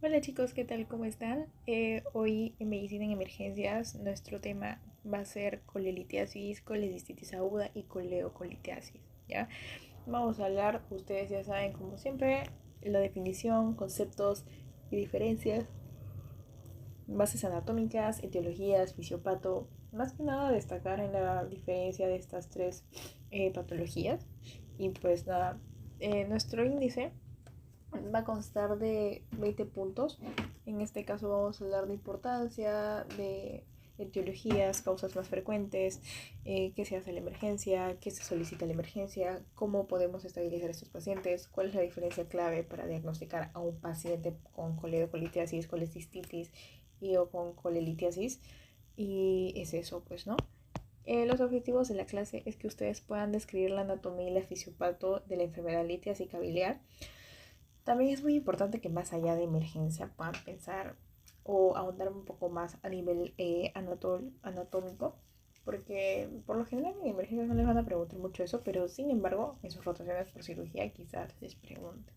Hola chicos, ¿qué tal? ¿Cómo están? Hoy en Medicina en Emergencias nuestro tema va a ser colelitiasis, colecistitis aguda y coleocolitiasis, ¿ya? Vamos a hablar, ustedes ya saben como siempre, la definición, conceptos y diferencias, bases anatómicas, etiologías, fisiopato, más que nada destacar en la diferencia de estas tres patologías. Y pues nada, nuestro índice va a constar de 20 puntos. En este caso vamos a hablar de importancia, de etiologías, causas más frecuentes, qué se hace en la emergencia, qué se solicita en la emergencia, cómo podemos estabilizar a estos pacientes, cuál es la diferencia clave para diagnosticar a un paciente con coledocolitiasis, colecistitis y o con colelitiasis. Y es eso, pues, ¿no? Los objetivos de la clase es que ustedes puedan describir la anatomía y la fisiopatología de la enfermedad litiásica biliar. También es muy importante que más allá de emergencia puedan pensar o ahondar un poco más a nivel anatómico, porque por lo general en emergencias no les van a preguntar mucho eso, pero sin embargo en sus rotaciones por cirugía quizás les pregunten.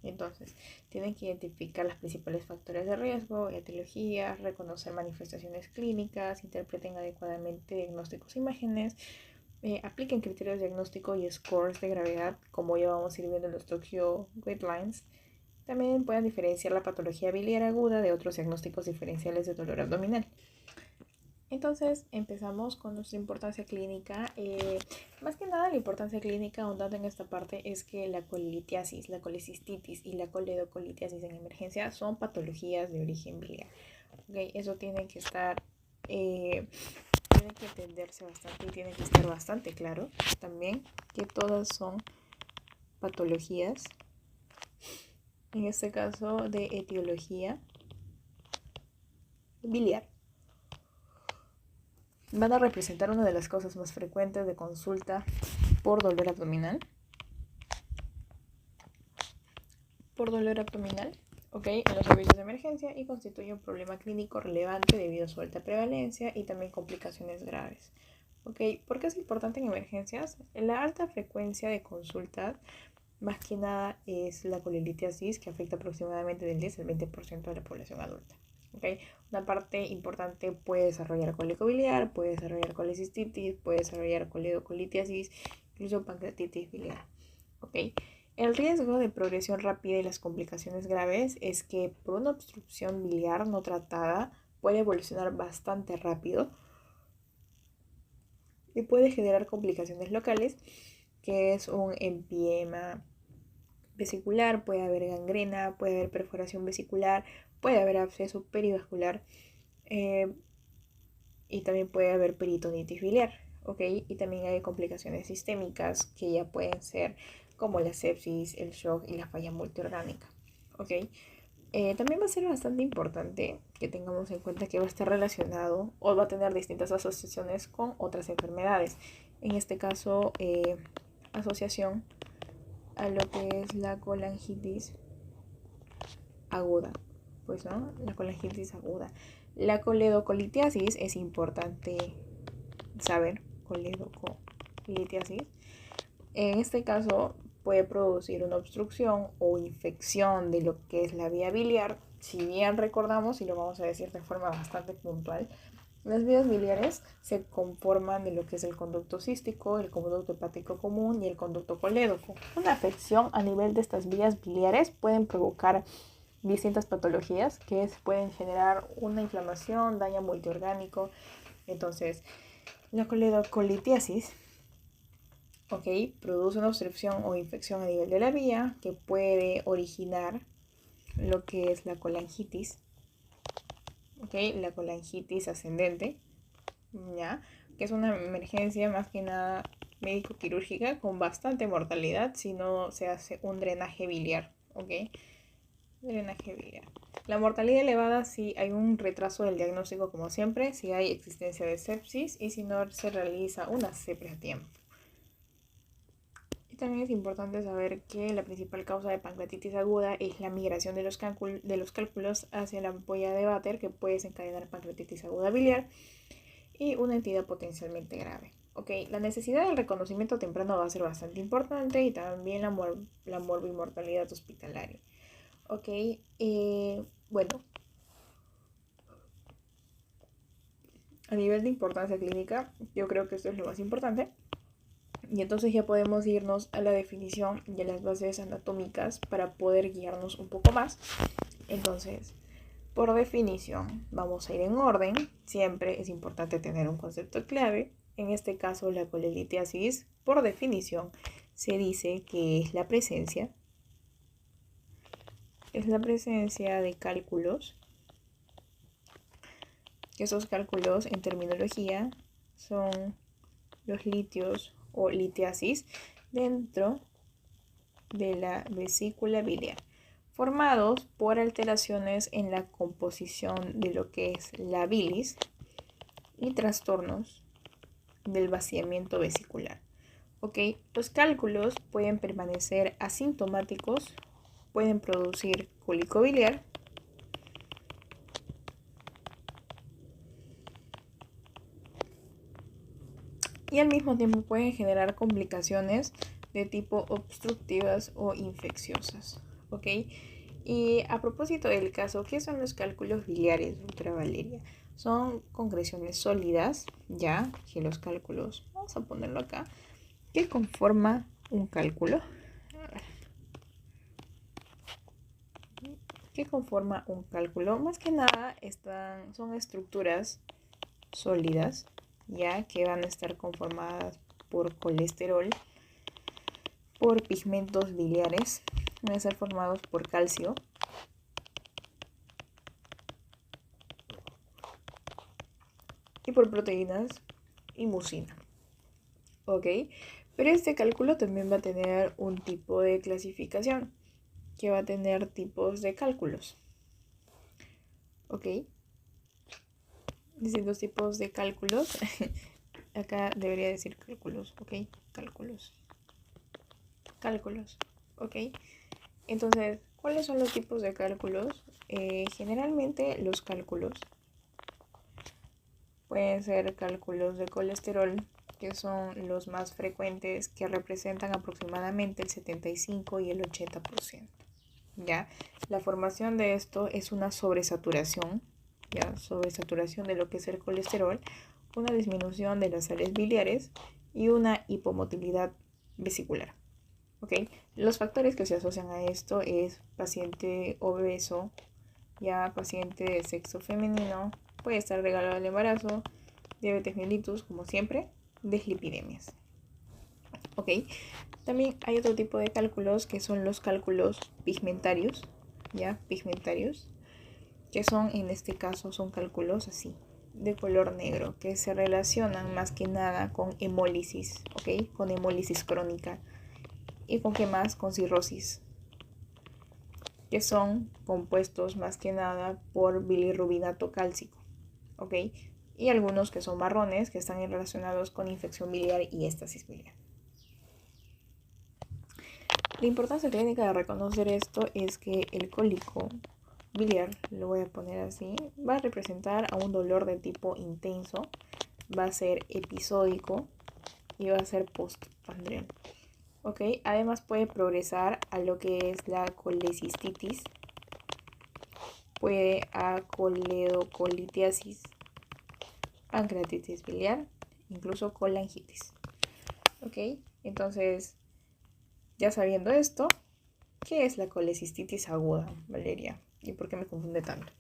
Entonces, tienen que identificar los principales factores de riesgo, etiologías, reconocer manifestaciones clínicas, interpreten adecuadamente diagnósticos e imágenes, apliquen criterios de diagnóstico y scores de gravedad, como ya vamos a ir viendo en los Tokyo Guidelines. También pueden diferenciar la patología biliar aguda de otros diagnósticos diferenciales de dolor abdominal. Entonces empezamos con nuestra importancia clínica. Más que nada la importancia clínica, ahondando en esta parte, es que la colelitiasis, la colecistitis y la coledocolitiasis en emergencia son patologías de origen biliar. ¿Okay? Eso tiene que entenderse bastante y tiene que estar bastante claro también que todas son patologías, en este caso de etiología biliar. Van a representar una de las causas más frecuentes de consulta por dolor abdominal. ¿Ok? En los servicios de emergencia y constituye un problema clínico relevante debido a su alta prevalencia y también complicaciones graves. ¿Ok? ¿Por qué es importante en emergencias? La alta frecuencia de consultas, más que nada, es la colelitiasis, que afecta aproximadamente del 10 al 20% de la población adulta. ¿Okay? Una parte importante puede desarrollar cólico biliar, puede desarrollar colecistitis, puede desarrollar coledocolitiasis, incluso pancreatitis biliar. ¿Okay? El riesgo de progresión rápida y las complicaciones graves es que por una obstrucción biliar no tratada puede evolucionar bastante rápido y puede generar complicaciones locales, que es un empiema vesicular, puede haber gangrena, puede haber perforación vesicular, puede haber absceso perivascular, eh, y también puede haber peritonitis biliar, ¿ok? Y también hay complicaciones sistémicas que ya pueden ser como la sepsis, el shock y la falla multiorgánica, ¿ok? También va a ser bastante importante que tengamos en cuenta que va a estar relacionado o va a tener distintas asociaciones con otras enfermedades. En este caso, asociación a lo que es la colangitis aguda, pues no, la colangitis aguda. La coledocolitiasis es importante saber, coledocolitiasis. En este caso puede producir una obstrucción o infección de lo que es la vía biliar. Si bien recordamos, y lo vamos a decir de forma bastante puntual, las vías biliares se conforman de lo que es el conducto cístico, el conducto hepático común y el conducto colédoco. Una afección a nivel de estas vías biliares pueden provocar distintas patologías que pueden generar una inflamación, daño multiorgánico. Entonces, la coledocolitiasis, ¿ok? Produce una obstrucción o infección a nivel de la vía que puede originar lo que es la colangitis, ¿ok? La colangitis ascendente, ¿ya? Que es una emergencia más que nada médico-quirúrgica con bastante mortalidad si no se hace un drenaje biliar, ¿ok? Drenaje biliar. La mortalidad elevada si hay un retraso del diagnóstico, como siempre, si hay existencia de sepsis y si no se realiza una CEPRE a tiempo. Y también es importante saber que la principal causa de pancreatitis aguda es la migración de los cálculos hacia la ampolla de Vater, que puede desencadenar pancreatitis aguda biliar y una entidad potencialmente grave. Okay, la necesidad del reconocimiento temprano va a ser bastante importante y también la morbimortalidad hospitalaria. Ok, Bueno, a nivel de importancia clínica, yo creo que esto es lo más importante. Y entonces ya podemos irnos a la definición de las bases anatómicas para poder guiarnos un poco más. Entonces, por definición, vamos a ir en orden. Siempre es importante tener un concepto clave. En este caso, la colelitiasis, por definición, se dice que es la presencia de cálculos. Esos cálculos en terminología son los litios o litiasis dentro de la vesícula biliar, formados por alteraciones en la composición de lo que es la bilis y trastornos del vaciamiento vesicular. ¿Ok? Los cálculos pueden permanecer asintomáticos, pueden producir cólico biliar y al mismo tiempo pueden generar complicaciones de tipo obstructivas o infecciosas. ¿Ok? Y a propósito del caso, ¿qué son los cálculos biliares, doctora Valeria? Son concreciones sólidas, ya que los cálculos, vamos a ponerlo acá, que conforma un cálculo. ¿Qué conforma un cálculo? Más que nada son estructuras sólidas, ya que van a estar conformadas por colesterol, por pigmentos biliares, van a estar formados por calcio y por proteínas y mucina. ¿Ok? Pero este cálculo también va a tener un tipo de clasificación, que va a tener tipos de cálculos. ¿Ok? Distintos tipos de cálculos. Acá debería decir cálculos, ¿ok? Cálculos. ¿Ok? Entonces, ¿cuáles son los tipos de cálculos? Generalmente los cálculos pueden ser cálculos de colesterol, que son los más frecuentes, que representan aproximadamente el 75 y el 80%. ¿Ya? La formación de esto es una sobresaturación, ¿ya? Sobresaturación de lo que es el colesterol, una disminución de las sales biliares y una hipomotilidad vesicular. ¿Ok? Los factores que se asocian a esto es paciente obeso, ya paciente de sexo femenino, puede estar regalado al embarazo, diabetes mellitus, como siempre, deslipidemias. ¿Ok? También hay otro tipo de cálculos que son los cálculos pigmentarios, ¿ya? Pigmentarios, que son, en este caso, son cálculos así, de color negro, que se relacionan más que nada con hemólisis, ¿ok? Con hemólisis crónica. ¿Y con qué más? Con cirrosis, que son compuestos más que nada por bilirrubinato cálcico, ¿ok? Y algunos que son marrones, que están relacionados con infección biliar y éstasis biliar. La importancia clínica de reconocer esto es que el cólico biliar, lo voy a poner así, va a representar a un dolor de tipo intenso, va a ser episódico y va a ser postprandial. ¿Ok? Además puede progresar a lo que es la colecistitis, puede a coledocolitiasis, pancreatitis biliar, incluso colangitis. ¿Ok? Entonces, ya sabiendo esto, ¿qué es la colecistitis aguda, Valeria? ¿Y por qué me confunde tanto?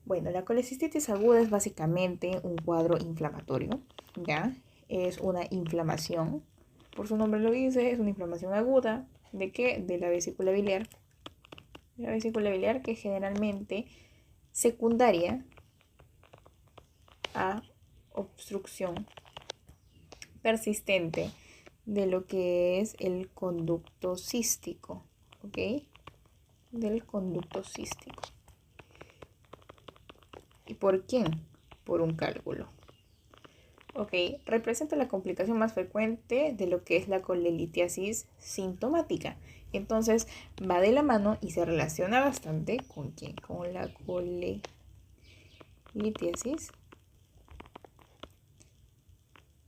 Bueno, la colecistitis aguda es básicamente un cuadro inflamatorio, ¿ya? Es una inflamación, por su nombre lo dice, es una inflamación aguda. ¿De qué? De la vesícula biliar. La vesícula biliar, que generalmente secundaria a obstrucción persistente de lo que es el conducto cístico, ¿ok? Del conducto cístico. ¿Y por quién? Por un cálculo. ¿Ok? Representa la complicación más frecuente de lo que es la colelitiasis sintomática. Entonces va de la mano y se relaciona bastante con quién, con la colelitiasis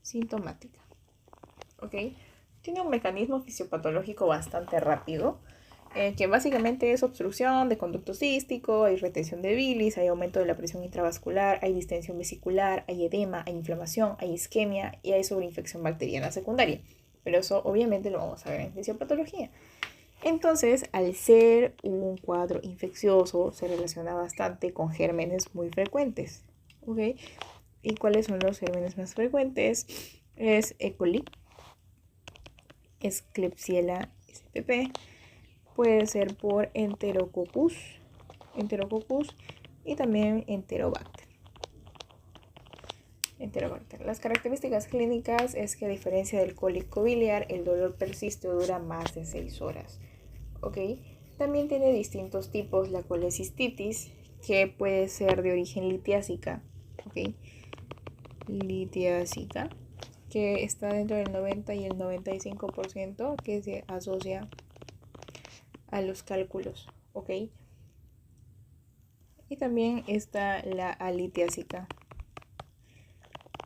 sintomática. ¿Ok? Tiene un mecanismo fisiopatológico bastante rápido. que básicamente es obstrucción de conducto cístico, hay retención de bilis, hay aumento de la presión intravascular, hay distensión vesicular, hay edema, hay inflamación, hay isquemia y hay sobreinfección bacteriana secundaria. Pero eso obviamente lo vamos a ver en fisiopatología. Entonces, al ser un cuadro infeccioso, se relaciona bastante con gérmenes muy frecuentes. ¿Ok? ¿Y cuáles son los gérmenes más frecuentes? Es E. coli, es Klebsiella spp, puede ser por Enterococcus y también Enterobacter. Las características clínicas es que a diferencia del cólico biliar, el dolor persiste o dura más de 6 horas. ¿Ok? También tiene distintos tipos la colecistitis, que puede ser de origen litiásica. ¿Ok? Litiásica, que está dentro del 90 y el 95%, que se asocia a los cálculos. ¿Ok? Y también está la alitiásica.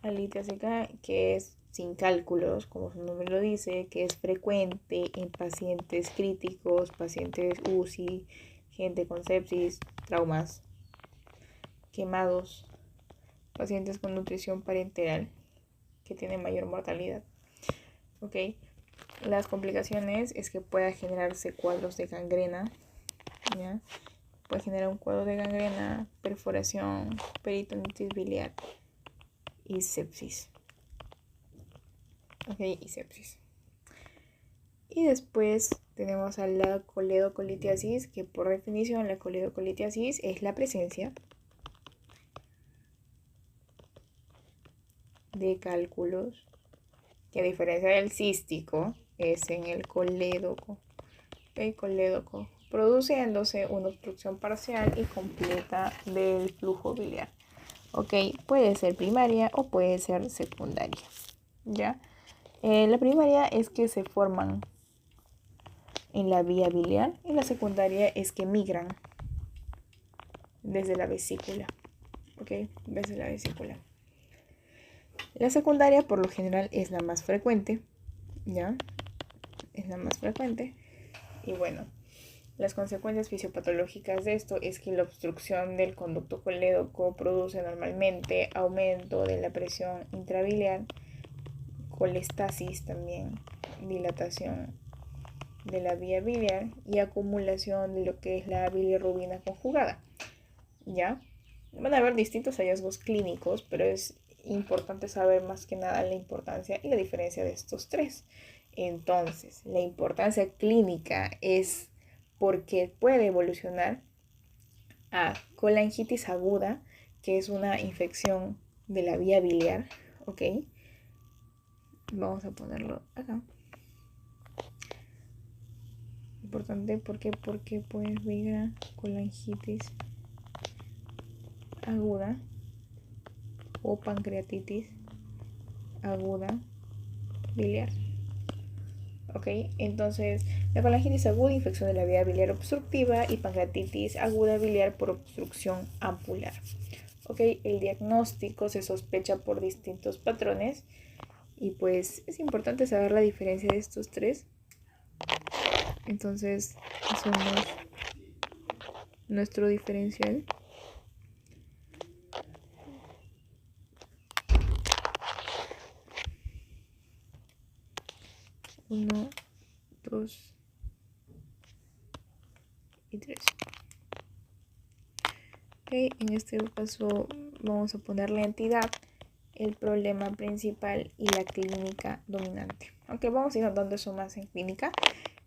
Alitiásica, que es sin cálculos, como su nombre lo dice, que es frecuente en pacientes críticos, pacientes UCI, gente con sepsis, traumas, quemados, pacientes con nutrición parenteral, que tienen mayor mortalidad. ¿Ok? Las complicaciones es que pueda generarse cuadros de gangrena, ¿ya? Puede generar un cuadro de gangrena, perforación, peritonitis biliar y sepsis. ¿Ok? Y sepsis. Y después tenemos a la coledocolitiasis, que por definición la coledocolitiasis es la presencia de cálculos, que a diferencia del cístico es en el colédoco. El colédoco, produciéndose una obstrucción parcial y completa del flujo biliar. ¿Ok? Puede ser primaria o puede ser secundaria. ¿Ya? La primaria es que se forman en la vía biliar y la secundaria es que migran desde la vesícula. ¿Ok? Desde la vesícula. La secundaria por lo general es la más frecuente. ¿Ya? Es la más frecuente. Y bueno, las consecuencias fisiopatológicas de esto es que la obstrucción del conducto colédoco produce normalmente aumento de la presión intrabiliar, colestasis también, dilatación de la vía biliar y acumulación de lo que es la bilirrubina conjugada. ¿Ya? Van a haber distintos hallazgos clínicos, pero es importante saber más que nada la importancia y la diferencia de estos tres. Entonces, la importancia clínica es porque puede evolucionar a colangitis aguda, que es una infección de la vía biliar. ¿Ok? Vamos a ponerlo acá. Importante porque puede venir colangitis aguda o pancreatitis aguda biliar. ¿Ok? Entonces, la colangitis aguda, infección de la vía biliar obstructiva, y pancreatitis aguda biliar por obstrucción ampular. ¿Ok? El diagnóstico se sospecha por distintos patrones y pues es importante saber la diferencia de estos tres. Entonces, eso es nuestro diferencial. Uno, 2 y 3. Ok, en este caso vamos a poner la entidad, el problema principal y la clínica dominante. Aunque vamos a ir notando eso más en clínica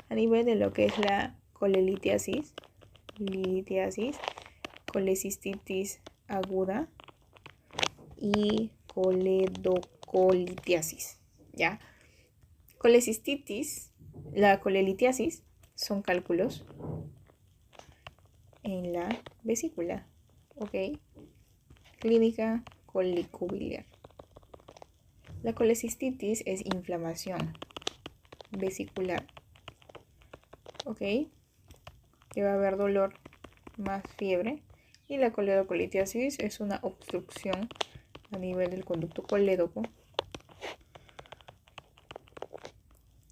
a nivel de lo que es la colelitiasis, colecistitis aguda y coledocolitiasis. ¿Ya? Colecistitis, la colelitiasis son cálculos en la vesícula. ¿Ok? Clínica colicobiliar. La colecistitis es inflamación vesicular. ¿Ok? Que va a haber dolor más fiebre. Y la coledocolitiasis es una obstrucción a nivel del conducto colédoco,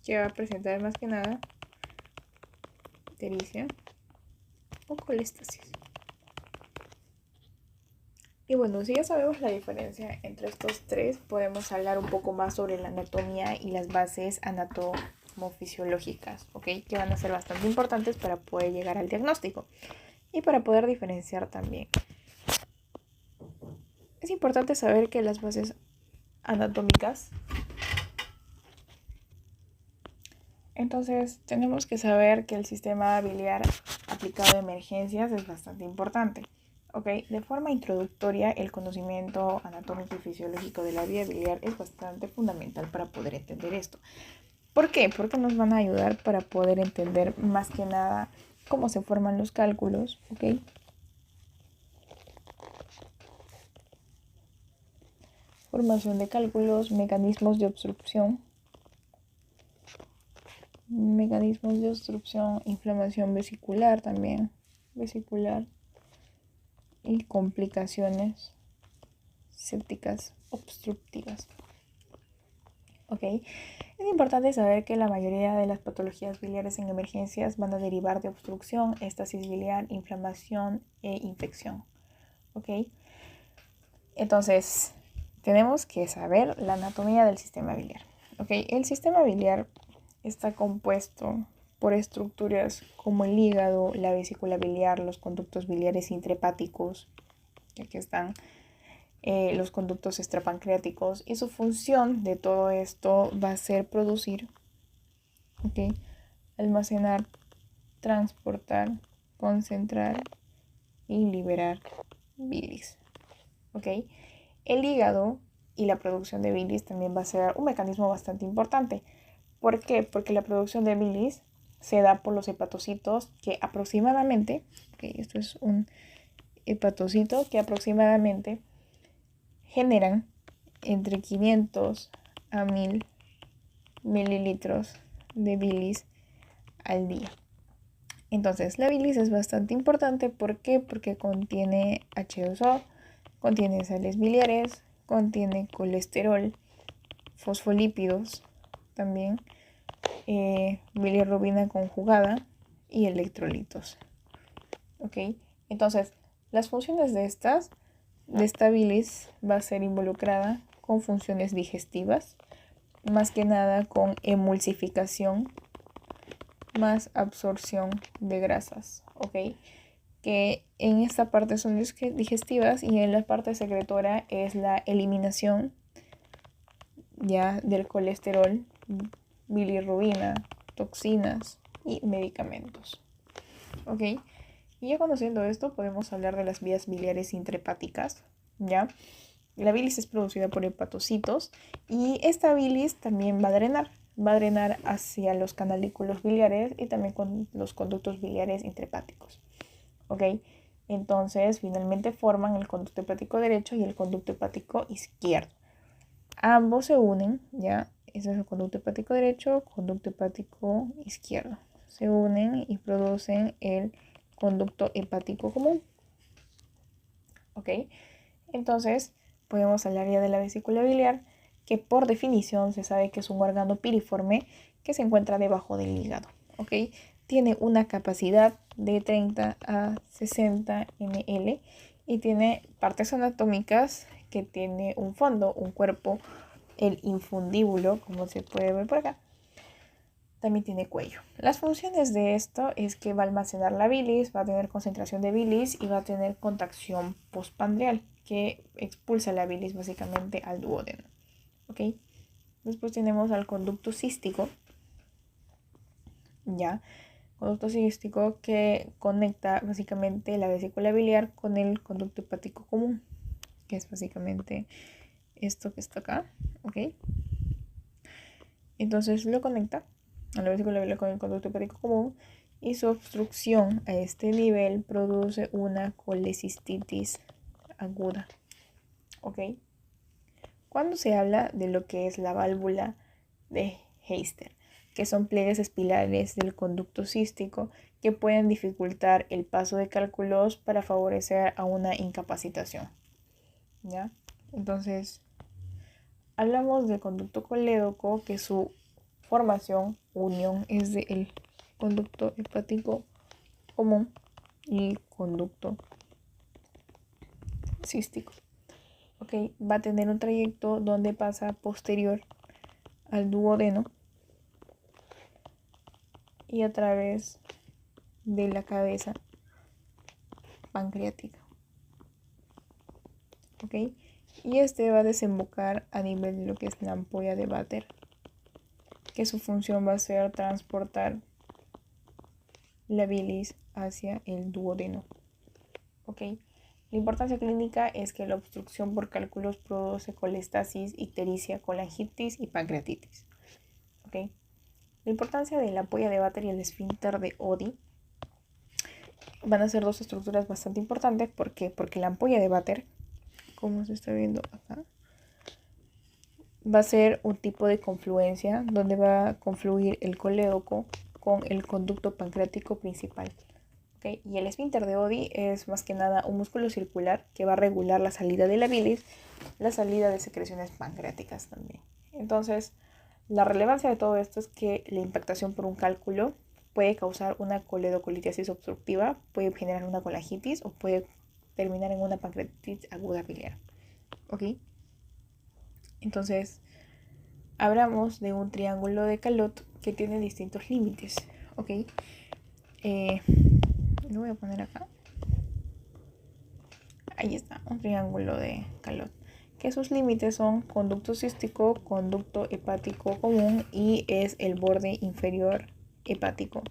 que va a presentar más que nada ictericia o colestasis. Y bueno, si ya sabemos la diferencia entre estos tres, podemos hablar un poco más sobre la anatomía y las bases anatomofisiológicas, ¿ok? Que van a ser bastante importantes para poder llegar al diagnóstico y para poder diferenciar también. Es importante saber que las bases anatómicas, entonces tenemos que saber que el sistema biliar aplicado a emergencias es bastante importante. Okay. De forma introductoria, el conocimiento anatómico y fisiológico de la vía biliar es bastante fundamental para poder entender esto. ¿Por qué? Porque nos van a ayudar para poder entender más que nada cómo se forman los cálculos, ¿ok? Formación de cálculos, mecanismos de obstrucción, inflamación vesicular también, y complicaciones sépticas obstructivas. Ok, es importante saber que la mayoría de las patologías biliares en emergencias van a derivar de obstrucción, estasis biliar, inflamación e infección. Ok, entonces tenemos que saber la anatomía del sistema biliar. Ok, el sistema biliar está compuesto por estructuras como el hígado, la vesícula biliar, los conductos biliares intrahepáticos, aquí están los conductos extrapancreáticos, y su función de todo esto va a ser producir, almacenar, transportar, concentrar y liberar bilis. El hígado y la producción de bilis también va a ser un mecanismo bastante importante. ¿Por qué? Porque la producción de bilis se da por los hepatocitos que aproximadamente, esto es un hepatocito que aproximadamente generan entre 500 a 1000 mililitros de bilis al día. Entonces, la bilis es bastante importante. ¿Por qué? Porque contiene H2O, contiene sales biliares, contiene colesterol, fosfolípidos también, bilirrubina conjugada y electrolitos. ¿Ok? Entonces, las funciones de esta bilis va a ser involucrada con funciones digestivas, más que nada con emulsificación, más absorción de grasas, ¿ok? Que en esta parte son digestivas y en la parte secretora es la eliminación ya del colesterol, bilirrubina, toxinas y medicamentos, ¿ok? Y ya conociendo esto, podemos hablar de las vías biliares intrahepáticas, ¿ya? La bilis es producida por hepatocitos y esta bilis también va a drenar hacia los canalículos biliares y también con los conductos biliares intrahepáticos, ¿ok? Entonces, finalmente forman el conducto hepático derecho y el conducto hepático izquierdo. Ambos se unen, ¿ya? Ese es el conducto hepático derecho, conducto hepático izquierdo. Se unen y producen el conducto hepático común. ¿Ok? Entonces, podemos hablar ya de la vesícula biliar, que por definición se sabe que es un órgano piriforme que se encuentra debajo del hígado. ¿Ok? Tiene una capacidad de 30 a 60 ml y tiene partes anatómicas que tiene un fondo, un cuerpo, el infundíbulo, como se puede ver por acá. También tiene cuello. Las funciones de esto es que va a almacenar la bilis, va a tener concentración de bilis y va a tener contracción postprandial, que expulsa la bilis básicamente al duodeno. ¿Ok? Después tenemos al conducto cístico, ya, conducto cístico que conecta básicamente la vesícula biliar con el conducto hepático común, que es básicamente esto que está acá, ¿ok? Entonces lo conecta a la vesícula biliar con el conducto hepático común y su obstrucción a este nivel produce una colecistitis aguda, ¿ok? Cuando se habla de lo que es la válvula de Heister, que son pliegues espirales del conducto cístico que pueden dificultar el paso de cálculos para favorecer a una incapacitación, ¿ya? Entonces, hablamos del conducto colédoco, que su formación, unión, es del conducto hepático común y conducto cístico. Ok, va a tener un trayecto donde pasa posterior al duodeno y a través de la cabeza pancreática. Ok, y este va a desembocar a nivel de lo que es la ampolla de váter, que su función va a ser transportar la bilis hacia el duodeno. Ok, la importancia clínica es que la obstrucción por cálculos produce colestasis, ictericia, colangitis y pancreatitis. Ok, la importancia de la ampolla de váter y el esfínter de Oddi van a ser dos estructuras bastante importantes. ¿Por qué? Porque la ampolla de váter, como se está viendo acá, va a ser un tipo de confluencia donde va a confluir el colédoco con el conducto pancreático principal. ¿Okay? Y el esfínter de Oddi es más que nada un músculo circular que va a regular la salida de la bilis, la salida de secreciones pancreáticas también. Entonces, la relevancia de todo esto es que la impactación por un cálculo puede causar una coledocolitiasis obstructiva, puede generar una colangitis o puede terminar en una pancreatitis aguda biliar. ¿Ok? Entonces, hablamos de un triángulo de Calot que tiene distintos límites. ¿Ok? Lo voy a poner acá. Ahí está, un triángulo de Calot. Que sus límites son conducto cístico, conducto hepático común y es el borde inferior hepático.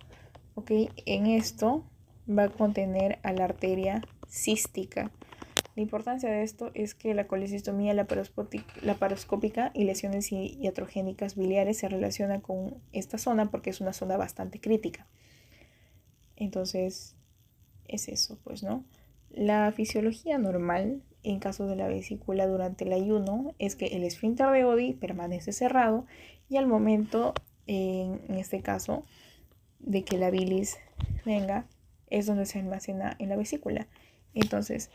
¿Ok? En esto va a contener a la arteria cística. La importancia de esto es que la colecistomía laparoscópica y lesiones iatrogénicas biliares se relacionan con esta zona porque es una zona bastante crítica. Entonces, es eso, pues, ¿no? La fisiología normal en caso de la vesícula durante el ayuno es que el esfínter de Oddi permanece cerrado y al momento, en este caso, de que la bilis venga, es donde se almacena en la vesícula. Entonces,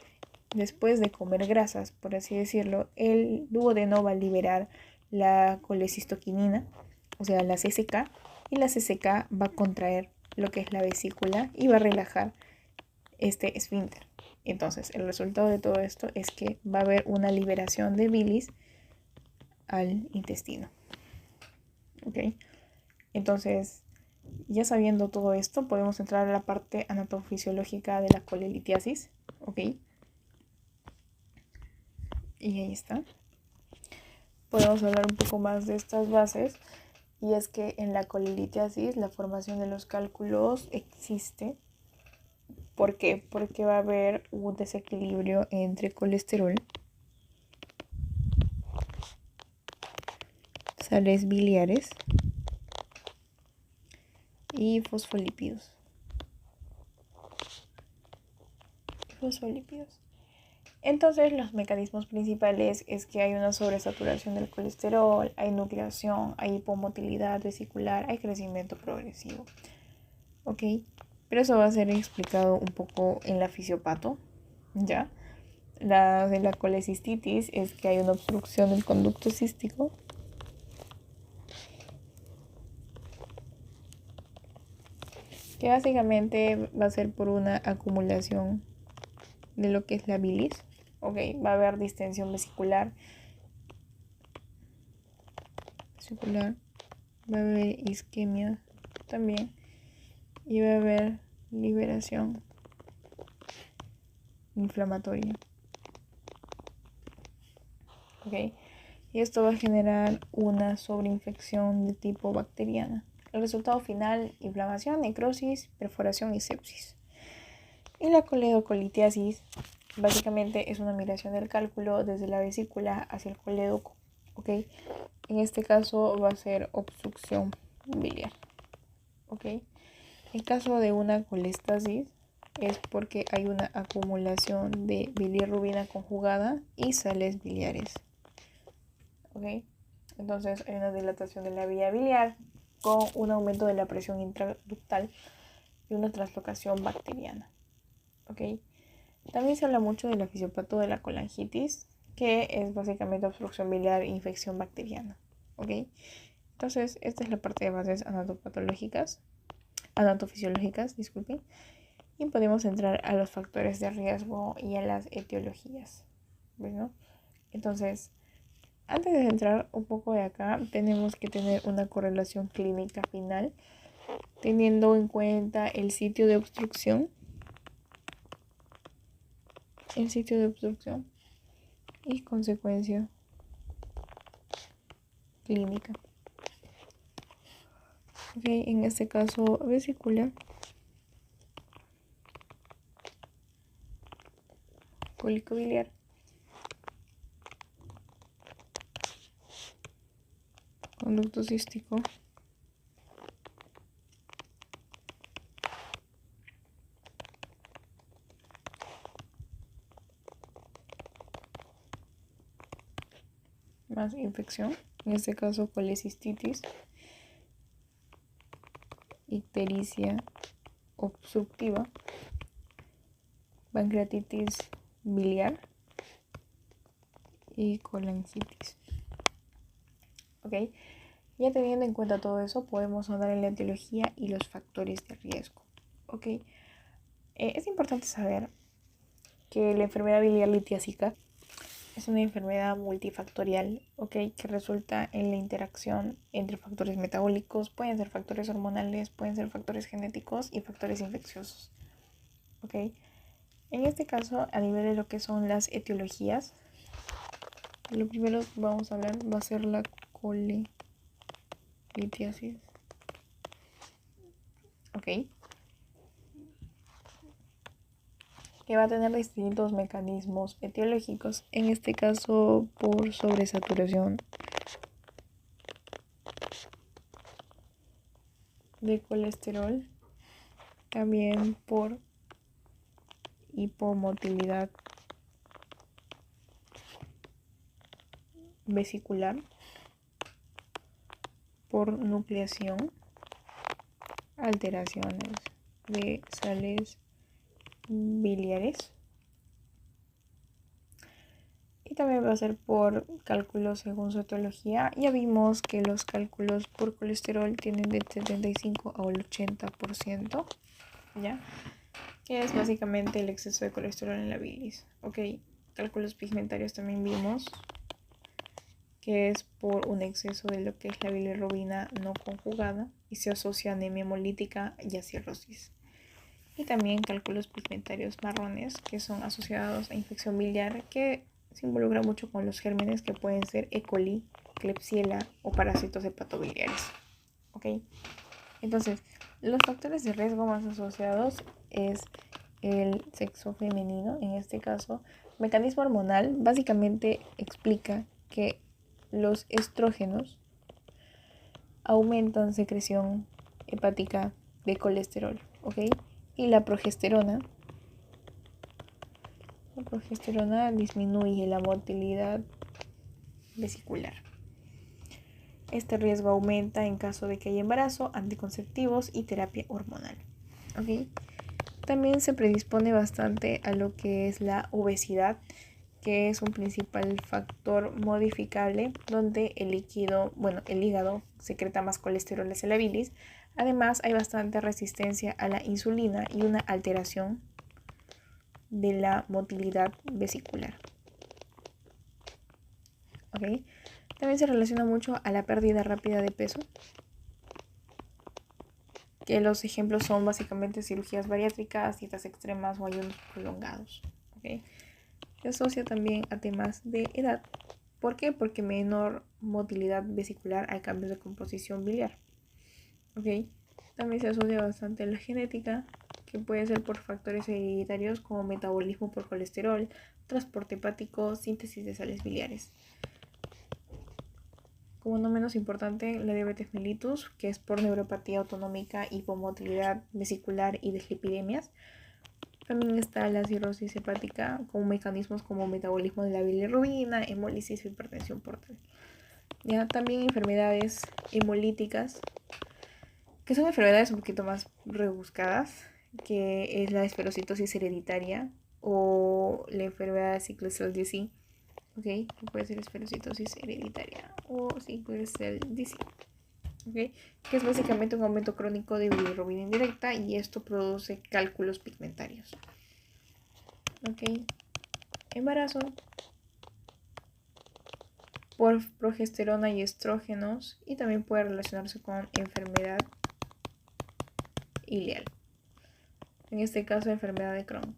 después de comer grasas, por así decirlo, el duodeno va a liberar la colecistoquinina, o sea, la CCK, y la CCK va a contraer lo que es la vesícula y va a relajar este esfínter. Entonces, el resultado de todo esto es que va a haber una liberación de bilis al intestino. ¿Ok? Entonces, ya sabiendo todo esto, podemos entrar a la parte anatomofisiológica de la colelitiasis. ¿Ok? Y ahí está. Podemos hablar un poco más de estas bases. Y es que en la colelitiasis la formación de los cálculos existe. ¿Por qué? Porque va a haber un desequilibrio entre colesterol, sales biliares y fosfolípidos. Entonces, los mecanismos principales es que hay una sobresaturación del colesterol, hay nucleación, hay hipomotilidad vesicular, hay crecimiento progresivo. ¿Ok? Pero eso va a ser explicado un poco en la fisiopato, ¿ya? La de la colecistitis es que hay una obstrucción del conducto cístico. Que básicamente va a ser por una acumulación de lo que es la bilis. Ok, va a haber distensión vesicular, va a haber isquemia también y va a haber liberación inflamatoria. Ok, y esto va a generar una sobreinfección de tipo bacteriana. El resultado final, inflamación, necrosis, perforación y sepsis. Y la coledocolitiasis básicamente es una migración del cálculo desde la vesícula hacia el colédoco. ¿Ok? En este caso va a ser obstrucción biliar. ¿Ok? En caso de una colestasis es porque hay una acumulación de bilirrubina conjugada y sales biliares. ¿Ok? Entonces hay una dilatación de la vía biliar con un aumento de la presión intraductal y una translocación bacteriana. ¿Ok? También se habla mucho de la fisiopato de la colangitis, que es básicamente obstrucción biliar e infección bacteriana. ¿Ok? Entonces, esta es la parte de bases anatopatológicas. anatofisiológicas, disculpen, y podemos entrar a los factores de riesgo y a las etiologías. Bueno, entonces, antes de entrar un poco de acá, tenemos que tener una correlación clínica final, teniendo en cuenta el sitio de obstrucción y consecuencia clínica. Okay, en este caso vesícula, cólico biliar, conducto cístico, más infección, en este caso colecistitis, ictericia obstructiva, pancreatitis biliar y colangitis. Ok, ya teniendo en cuenta todo eso, podemos andar en la etiología y los factores de riesgo. Ok, es importante saber que la enfermedad biliar litiásica es una enfermedad multifactorial, ¿ok? Que resulta en la interacción entre factores metabólicos, pueden ser factores hormonales, pueden ser factores genéticos y factores infecciosos, ¿ok? En este caso, a nivel de lo que son las etiologías, lo primero que vamos a hablar va a ser la colelitiasis, ¿ok? Que va a tener distintos mecanismos etiológicos, en este caso por sobresaturación de colesterol, también por hipomotilidad vesicular, por nucleación, alteraciones de sales biliares, y también va a ser por cálculos según su etiología. Ya vimos que los cálculos por colesterol tienen del 75 al 80%, ¿ya? Que es básicamente el exceso de colesterol en la bilis. Ok, cálculos pigmentarios también vimos que es por un exceso de lo que es la bilirrubina no conjugada y se asocia a anemia hemolítica y a cirrosis. Y también cálculos pigmentarios marrones que son asociados a infección biliar, que se involucra mucho con los gérmenes que pueden ser E. coli, Klebsiella o parásitos hepatobiliares. ¿Ok? Entonces, los factores de riesgo más asociados es el sexo femenino, en este caso. Mecanismo hormonal básicamente explica que los estrógenos aumentan secreción hepática de colesterol, ¿ok? Y la progesterona disminuye la motilidad vesicular. Este riesgo aumenta en caso de que haya embarazo, anticonceptivos y terapia hormonal, ¿ok? También se predispone bastante a lo que es la obesidad, que es un principal factor modificable donde el hígado secreta más colesterol hacia la bilis. Además, hay bastante resistencia a la insulina y una alteración de la motilidad vesicular. ¿Ok? También se relaciona mucho a la pérdida rápida de peso, que los ejemplos son básicamente cirugías bariátricas, dietas extremas o ayunos prolongados. ¿Ok? Se asocia también a temas de edad. ¿Por qué? Porque menor motilidad vesicular hay cambios de composición biliar. ¿Ok? También se asocia bastante a la genética, que puede ser por factores hereditarios como metabolismo por colesterol, transporte hepático, síntesis de sales biliares. Como no menos importante, la diabetes mellitus, que es por neuropatía autonómica, hipomotilidad vesicular y dislipidemias. También está la cirrosis hepática con mecanismos como metabolismo de la bilirrubina, hemólisis y hipertensión portal. Ya también enfermedades hemolíticas, que son enfermedades un poquito más rebuscadas, que es la esferocitosis hereditaria o la enfermedad de sickle cell disease, ¿ok? Que puede ser esferocitosis hereditaria o sickle cell disease. ¿ok? Que es básicamente un aumento crónico de bilirrubina indirecta y esto produce cálculos pigmentarios. ¿Ok? Embarazo por progesterona y estrógenos y también puede relacionarse con enfermedad ileal. En este caso, enfermedad de Crohn.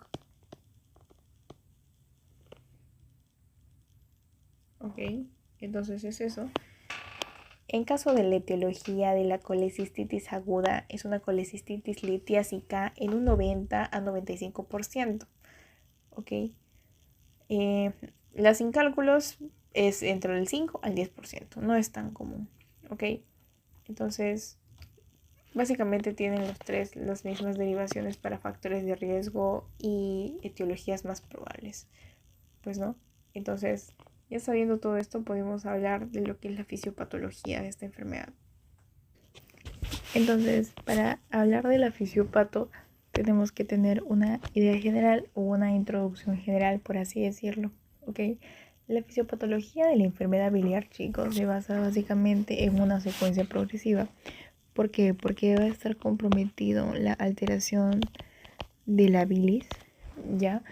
¿Ok? Entonces es eso. En caso de la etiología de la colecistitis aguda, es una colecistitis litiásica en un 90 a 95%. ¿Ok? La sin cálculos es entre el 5 al 10%, no es tan común. ¿Ok? Entonces, básicamente tienen las mismas derivaciones para factores de riesgo y etiologías más probables. Pues no. Entonces, ya sabiendo todo esto, podemos hablar de lo que es la fisiopatología de esta enfermedad. Entonces, para hablar de la fisiopato, tenemos que tener una idea general o una introducción general, por así decirlo. ¿Ok? La fisiopatología de la enfermedad biliar, chicos, se basa básicamente en una secuencia progresiva. ¿Por qué? Porque va a estar comprometido la alteración de la bilis, ¿ya?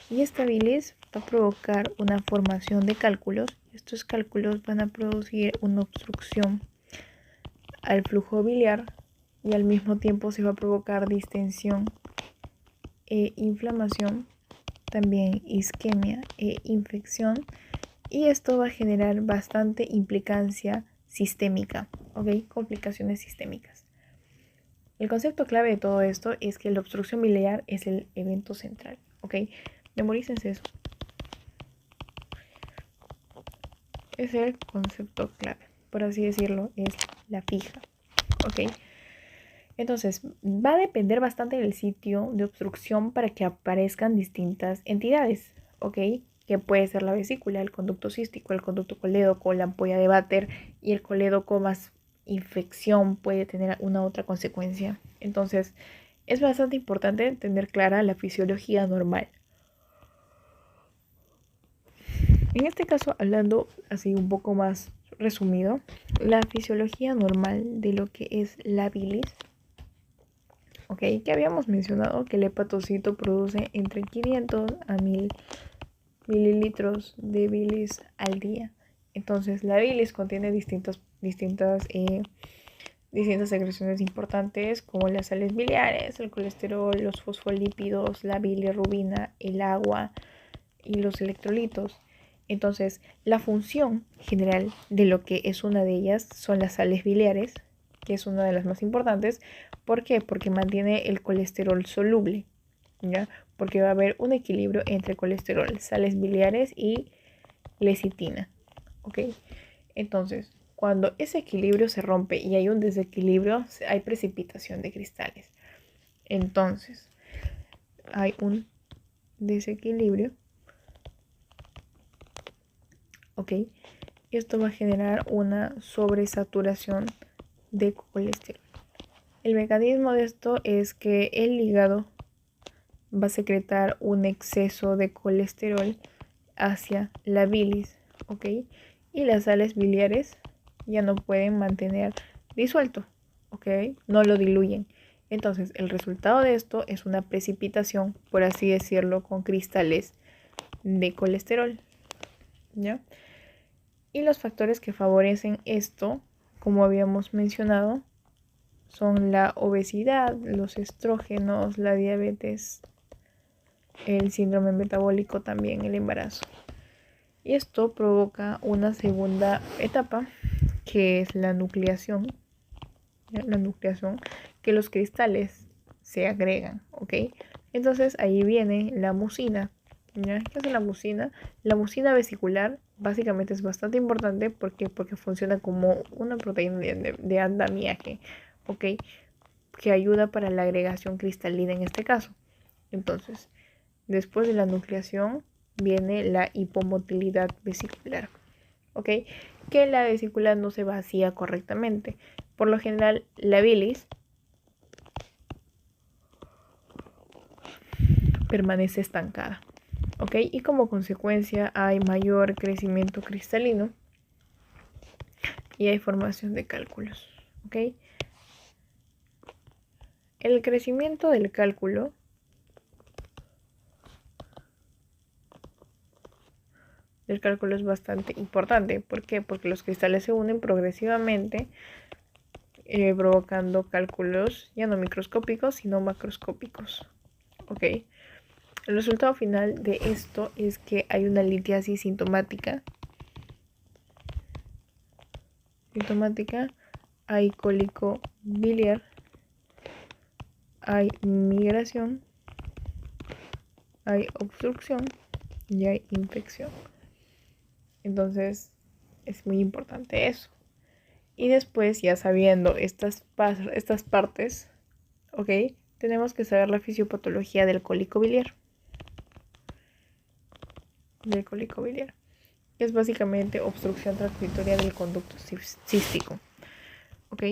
Y esta bilis va a provocar una formación de cálculos. Estos cálculos van a producir una obstrucción al flujo biliar y al mismo tiempo se va a provocar distensión e inflamación, también isquemia e infección, y esto va a generar bastante implicancia sistémica, ¿ok? Complicaciones sistémicas. El concepto clave de todo esto es que la obstrucción biliar es el evento central, ¿ok? Memorícense eso. Es el concepto clave, por así decirlo, es la fija, ¿ok? Entonces, va a depender bastante del sitio de obstrucción para que aparezcan distintas entidades, ¿ok? Que puede ser la vesícula, el conducto cístico, el conducto colédoco, la ampolla de Vater, y el colédoco más infección puede tener una otra consecuencia. Entonces, es bastante importante tener clara la fisiología normal. En este caso, hablando así un poco más resumido, la fisiología normal de lo que es la bilis, ¿ok? Que habíamos mencionado que el hepatocito produce entre 500 a 1000 mililitros de bilis al día. Entonces, la bilis contiene distintas secreciones importantes como las sales biliares, el colesterol, los fosfolípidos, la bilirrubina, el agua y los electrolitos. Entonces, la función general de lo que es una de ellas son las sales biliares, que es una de las más importantes. ¿Por qué? Porque mantiene el colesterol soluble, ¿ya? Porque va a haber un equilibrio entre colesterol, sales biliares y lecitina, ¿ok? Entonces, cuando ese equilibrio se rompe y hay un desequilibrio, hay precipitación de cristales. Entonces, hay un desequilibrio, ¿ok? Esto va a generar una sobresaturación de colesterol. El mecanismo de esto es que el hígado va a secretar un exceso de colesterol hacia la bilis, ¿ok? Y las sales biliares ya no pueden mantener disuelto, ¿ok? No lo diluyen. Entonces, el resultado de esto es una precipitación, por así decirlo, con cristales de colesterol, ¿ya? Y los factores que favorecen esto, como habíamos mencionado, son la obesidad, los estrógenos, la diabetes, el síndrome metabólico, también el embarazo. Y esto provoca una segunda etapa, que es la nucleación. ¿Ya? La nucleación, que los cristales se agregan, ¿ok? Entonces ahí viene la mucina. ¿Ya? ¿Qué hace la mucina? La mucina vesicular básicamente es bastante importante porque funciona como una proteína de andamiaje, ¿ok? Que ayuda para la agregación cristalina en este caso. Entonces, después de la nucleación viene la hipomotilidad vesicular, ¿ok? Que la vesícula no se vacía correctamente. Por lo general, la bilis permanece estancada, ¿ok? Y como consecuencia hay mayor crecimiento cristalino y hay formación de cálculos, ¿ok? El crecimiento del cálculo es bastante importante. ¿Por qué? Porque los cristales se unen progresivamente, provocando cálculos ya no microscópicos, sino macroscópicos. ¿Ok? El resultado final de esto es que hay una litiasis sintomática. Hay cólico biliar, hay migración, hay obstrucción y hay infección. Entonces es muy importante eso. Y después, ya sabiendo estas partes, ¿ok? Tenemos que saber la fisiopatología del cólico biliar. Es básicamente obstrucción transitoria del conducto cístico. ¿Ok?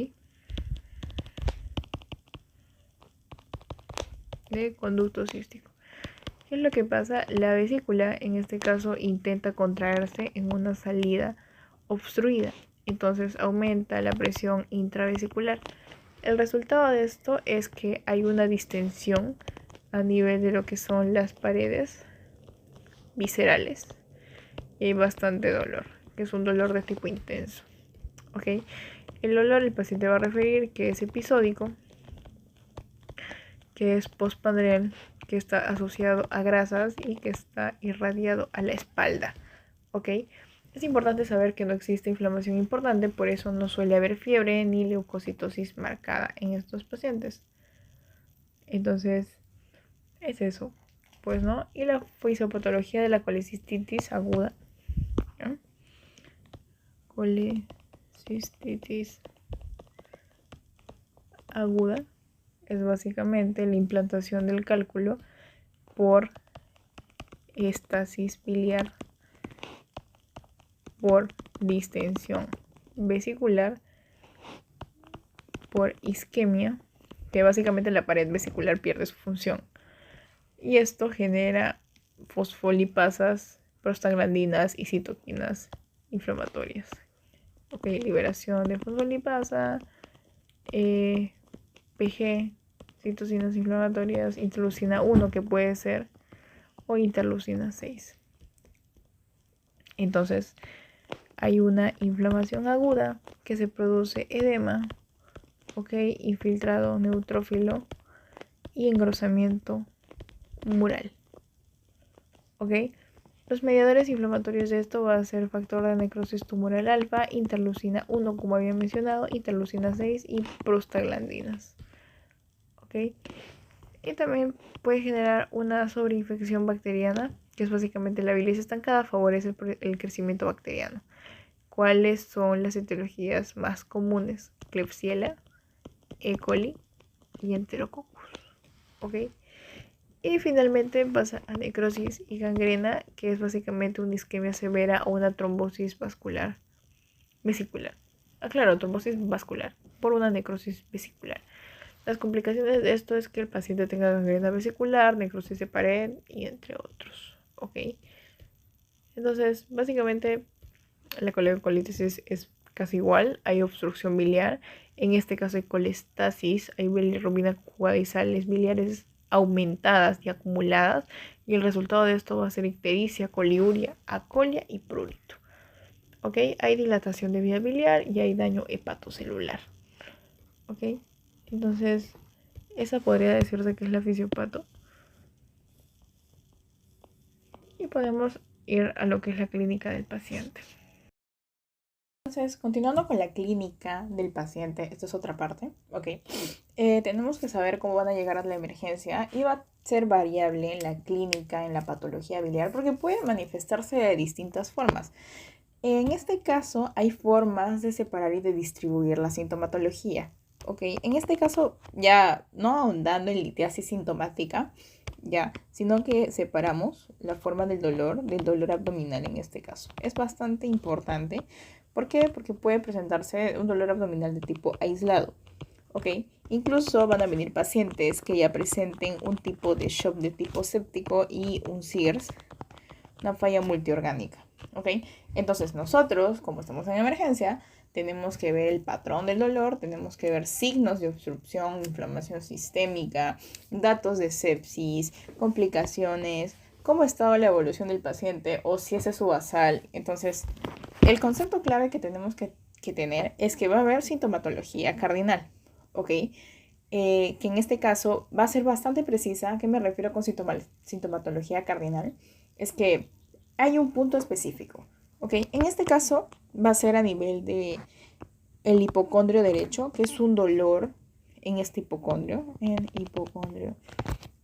De conducto cístico. ¿Qué es lo que pasa? La vesícula, en este caso, intenta contraerse en una salida obstruida. Entonces aumenta la presión intravesicular. El resultado de esto es que hay una distensión a nivel de lo que son las paredes viscerales. Y hay bastante dolor, que es un dolor de tipo intenso. ¿Ok? El dolor, el paciente va a referir que es episódico, que es postprandial, que está asociado a grasas y que está irradiado a la espalda. ¿Ok? Es importante saber que no existe inflamación importante, por eso no suele haber fiebre ni leucocitosis marcada en estos pacientes. Entonces, es eso, pues, ¿no? Y la fisiopatología de la colecistitis aguda. ¿No? Colecistitis aguda es básicamente la implantación del cálculo por estasis biliar, por distensión vesicular, por isquemia, que básicamente la pared vesicular pierde su función. Y esto genera fosfolipasas, prostaglandinas y citoquinas inflamatorias. Ok, liberación de fosfolipasa, PG, citocinas inflamatorias, interleucina 1 que puede ser, o interleucina 6. Entonces, hay una inflamación aguda que se produce edema, ¿ok? Infiltrado neutrófilo y engrosamiento mural, ¿ok? Los mediadores inflamatorios de esto va a ser factor de necrosis tumoral alfa, interleucina 1 como había mencionado, interleucina 6 y prostaglandinas, ¿ok? Y también puede generar una sobreinfección bacteriana, que es básicamente la bilis estancada, favorece el crecimiento bacteriano. ¿Cuáles son las etiologías más comunes? Klebsiella, E. coli y Enterococcus. ¿Ok? Y finalmente pasa a necrosis y gangrena, que es básicamente una isquemia severa o una trombosis vesicular. Claro, trombosis vascular por una necrosis vesicular. Las complicaciones de esto es que el paciente tenga gangrena vesicular, necrosis de pared y entre otros. ¿Ok? Entonces, básicamente la colecolitis es casi igual. Hay obstrucción biliar. En este caso hay colestasis, hay bilirrubina aguda y sales biliares aumentadas y acumuladas. Y el resultado de esto va a ser ictericia, coliuria, acolia y prurito. ¿Ok? Hay dilatación de vía biliar y hay daño hepatocelular. ¿Ok? Entonces, esa podría decirse que es la fisiopato. Y podemos ir a lo que es la clínica del paciente. Entonces, continuando con la clínica del paciente, esto es otra parte, ¿ok? Tenemos que saber cómo van a llegar a la emergencia y va a ser variable en la clínica, en la patología biliar, porque puede manifestarse de distintas formas. En este caso, hay formas de separar y de distribuir la sintomatología, ¿ok? En este caso, ya no ahondando en litiasis sintomática, ya, sino que separamos la forma del dolor abdominal en este caso. Es bastante importante. ¿Por qué? Porque puede presentarse un dolor abdominal de tipo aislado, ¿ok? Incluso van a venir pacientes que ya presenten un tipo de shock de tipo séptico y un SIRS, una falla multiorgánica, ¿ok? Entonces nosotros, como estamos en emergencia, tenemos que ver el patrón del dolor, tenemos que ver signos de obstrucción, inflamación sistémica, datos de sepsis, complicaciones, cómo ha estado la evolución del paciente o si ese es su basal. Entonces, el concepto clave que tenemos que tener es que va a haber sintomatología cardinal, ¿ok? Que en este caso va a ser bastante precisa. ¿A qué me refiero con sintomatología cardinal? Es que hay un punto específico, ¿ok? En este caso va a ser a nivel de el hipocondrio derecho, que es un dolor en este hipocondrio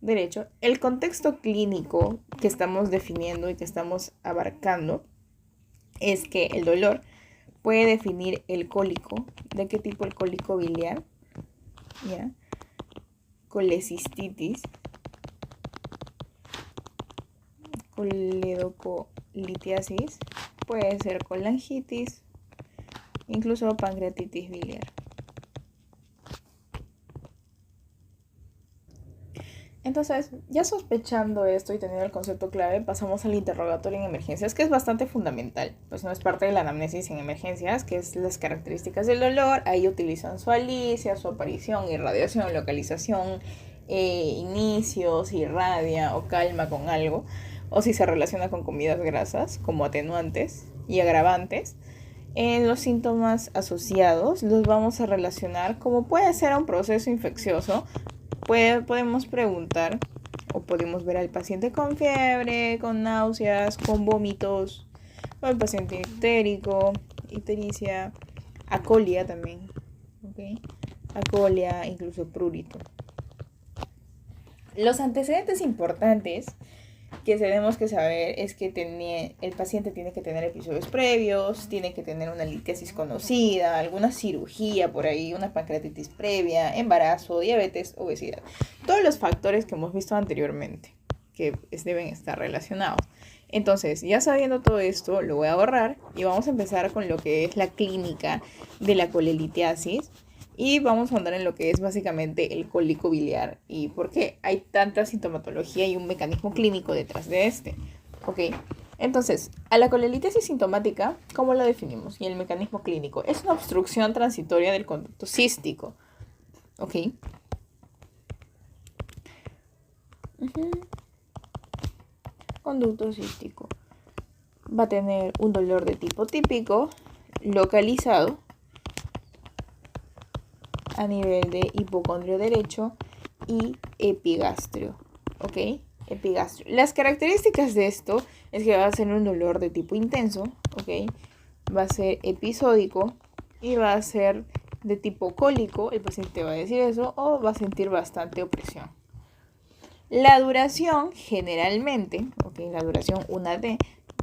derecho. El contexto clínico que estamos definiendo y que estamos abarcando es que el dolor puede definir el cólico. ¿De qué tipo? El cólico biliar, ¿ya? Colecistitis, coledocolitiasis, puede ser colangitis, incluso pancreatitis biliar. Entonces, ya sospechando esto y teniendo el concepto clave, pasamos al interrogatorio en emergencias, que es bastante fundamental, pues no es parte de la anamnesis en emergencias, que es las características del dolor. Ahí utilizan su alicia, su aparición, irradiación, localización, inicio, si irradia o calma con algo, o si se relaciona con comidas grasas, como atenuantes y agravantes. Los síntomas asociados los vamos a relacionar como puede ser a un proceso infeccioso. Podemos preguntar o podemos ver al paciente con fiebre, con náuseas, con vómitos, o el paciente ictérico, ictericia, acolia también, ¿ok? Acolia, incluso prurito. Los antecedentes importantes que tenemos que saber es que el paciente tiene que tener episodios previos, tiene que tener una litiasis conocida, alguna cirugía por ahí, una pancreatitis previa, embarazo, diabetes, obesidad. Todos los factores que hemos visto anteriormente que deben estar relacionados. Entonces, ya sabiendo todo esto, lo voy a borrar y vamos a empezar con lo que es la clínica de la colelitiasis. Y vamos a andar en lo que es básicamente el cólico biliar y por qué hay tanta sintomatología y un mecanismo clínico detrás de este. ¿Ok? Entonces, a la colelitiasis sintomática, ¿cómo lo definimos? Y el mecanismo clínico es una obstrucción transitoria del conducto cístico. ¿Ok? Conducto cístico. Va a tener un dolor de tipo típico, localizado a nivel de hipocondrio derecho y epigastrio, ¿ok? Epigastrio. Las características de esto es que va a ser un dolor de tipo intenso, ¿ok? Va a ser episódico y va a ser de tipo cólico, el paciente va a decir eso, o va a sentir bastante opresión. La duración, generalmente, ¿ok? La duración 1D,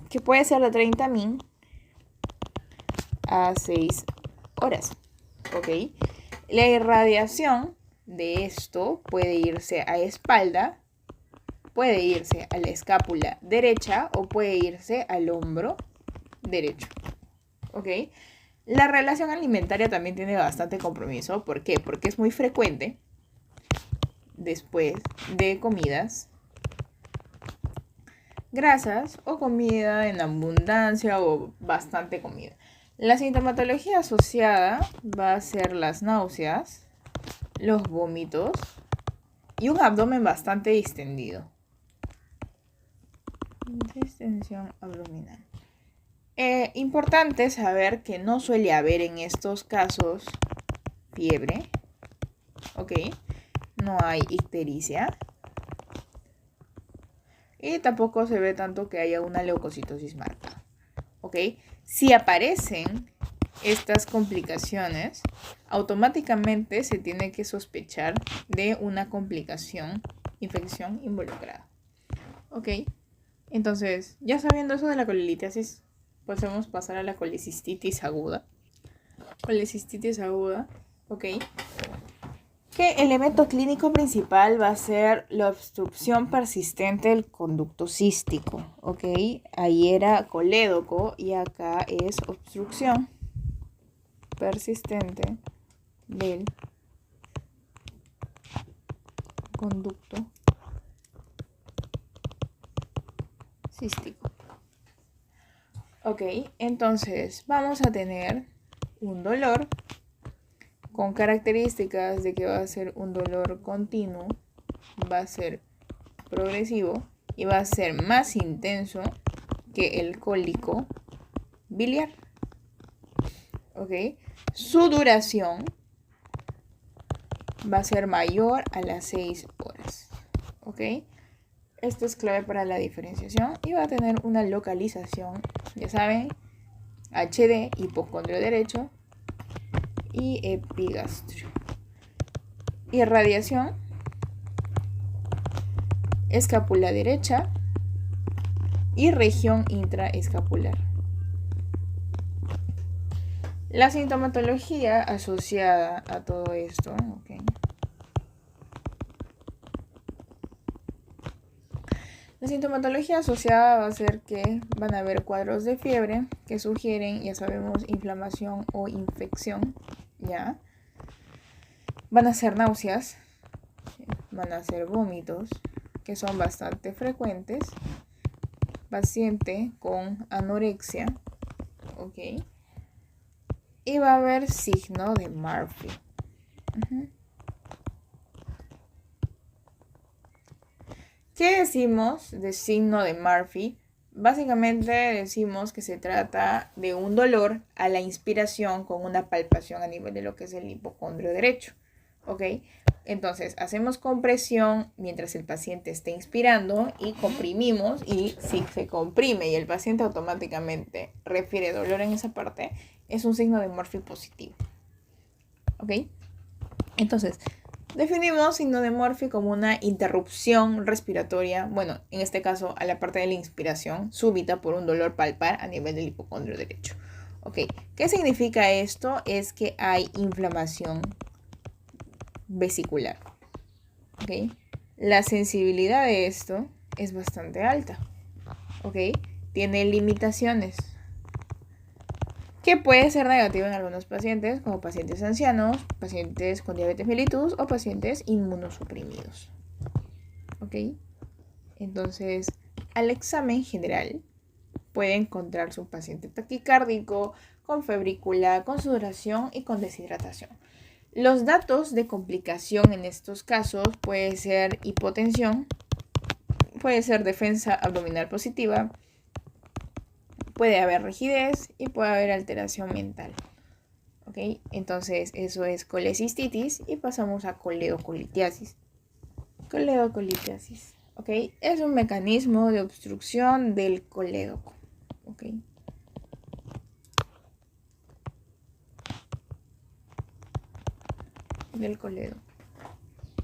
que puede ser de 30 min a 6 horas, ¿ok? La irradiación de esto puede irse a espalda, puede irse a la escápula derecha o puede irse al hombro derecho. ¿Ok? La relación alimentaria también tiene bastante compromiso. ¿Por qué? Porque es muy frecuente después de comidas grasas o comida en abundancia o bastante comida. La sintomatología asociada va a ser las náuseas, los vómitos y un abdomen bastante distendido. Distensión abdominal. Importante saber que no suele haber en estos casos fiebre, ¿ok? No hay ictericia y tampoco se ve tanto que haya una leucocitosis marcada, ¿ok? Si aparecen estas complicaciones, automáticamente se tiene que sospechar de una complicación, infección involucrada, ¿ok? Entonces, ya sabiendo eso de la colelitiasis, podemos pasar a la colecistitis aguda. Colecistitis aguda, ¿ok? Que el evento clínico principal va a ser la obstrucción persistente del conducto cístico, ¿ok? Ahí era colédoco y acá es obstrucción persistente del conducto cístico. Ok, entonces vamos a tener un dolor con características de que va a ser un dolor continuo, va a ser progresivo y va a ser más intenso que el cólico biliar. ¿Ok? Su duración va a ser mayor a las 6 horas. ¿Ok? Esto es clave para la diferenciación y va a tener una localización, ya saben, HD, hipocondrio derecho y epigastrio. Irradiación, escápula derecha y región intraescapular. La sintomatología asociada a todo esto, ¿ok? La sintomatología asociada va a ser que van a haber cuadros de fiebre que sugieren, ya sabemos, inflamación o infección, ¿ya? Van a ser náuseas, van a ser vómitos, que son bastante frecuentes, paciente con anorexia, ¿ok? Y va a haber signo de Murphy. ¿Qué decimos de signo de Murphy? Básicamente decimos que se trata de un dolor a la inspiración con una palpación a nivel de lo que es el hipocondrio derecho. ¿Ok? Entonces hacemos compresión mientras el paciente está inspirando y comprimimos, y si se comprime y el paciente automáticamente refiere dolor en esa parte, es un signo de Murphy positivo. ¿Ok? Entonces, definimos signo de Murphy como una interrupción respiratoria, bueno, en este caso a la parte de la inspiración, súbita por un dolor palpar a nivel del hipocondrio derecho. Ok, ¿qué significa esto? Es que hay inflamación vesicular. Ok, la sensibilidad de esto es bastante alta. Ok, tiene limitaciones que puede ser negativo en algunos pacientes, como pacientes ancianos, pacientes con diabetes mellitus o pacientes inmunosuprimidos. ¿Ok? Entonces, al examen general puede encontrarse un paciente taquicárdico, con febrícula, con sudoración y con deshidratación. Los datos de complicación en estos casos puede ser hipotensión, puede ser defensa abdominal positiva, puede haber rigidez y puede haber alteración mental. ¿Ok? Entonces eso es colecistitis y pasamos a coledocolitiasis. Coledocolitiasis, ¿ok? Es un mecanismo de obstrucción del colédoco, ¿ok? Del colédoco.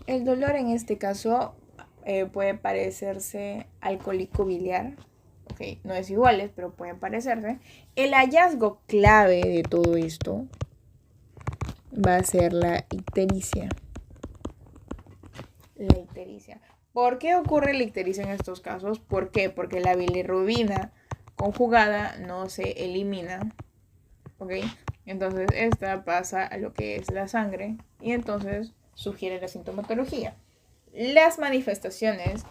El dolor en este caso puede parecerse al cólico biliar, ¿ok? No es igual, pero pueden parecerse. El hallazgo clave de todo esto va a ser la ictericia. La ictericia. ¿Por qué ocurre la ictericia en estos casos? ¿Por qué? Porque la bilirrubina conjugada no se elimina, ¿ok? Entonces esta pasa a lo que es la sangre y entonces sugiere la sintomatología. Las manifestaciones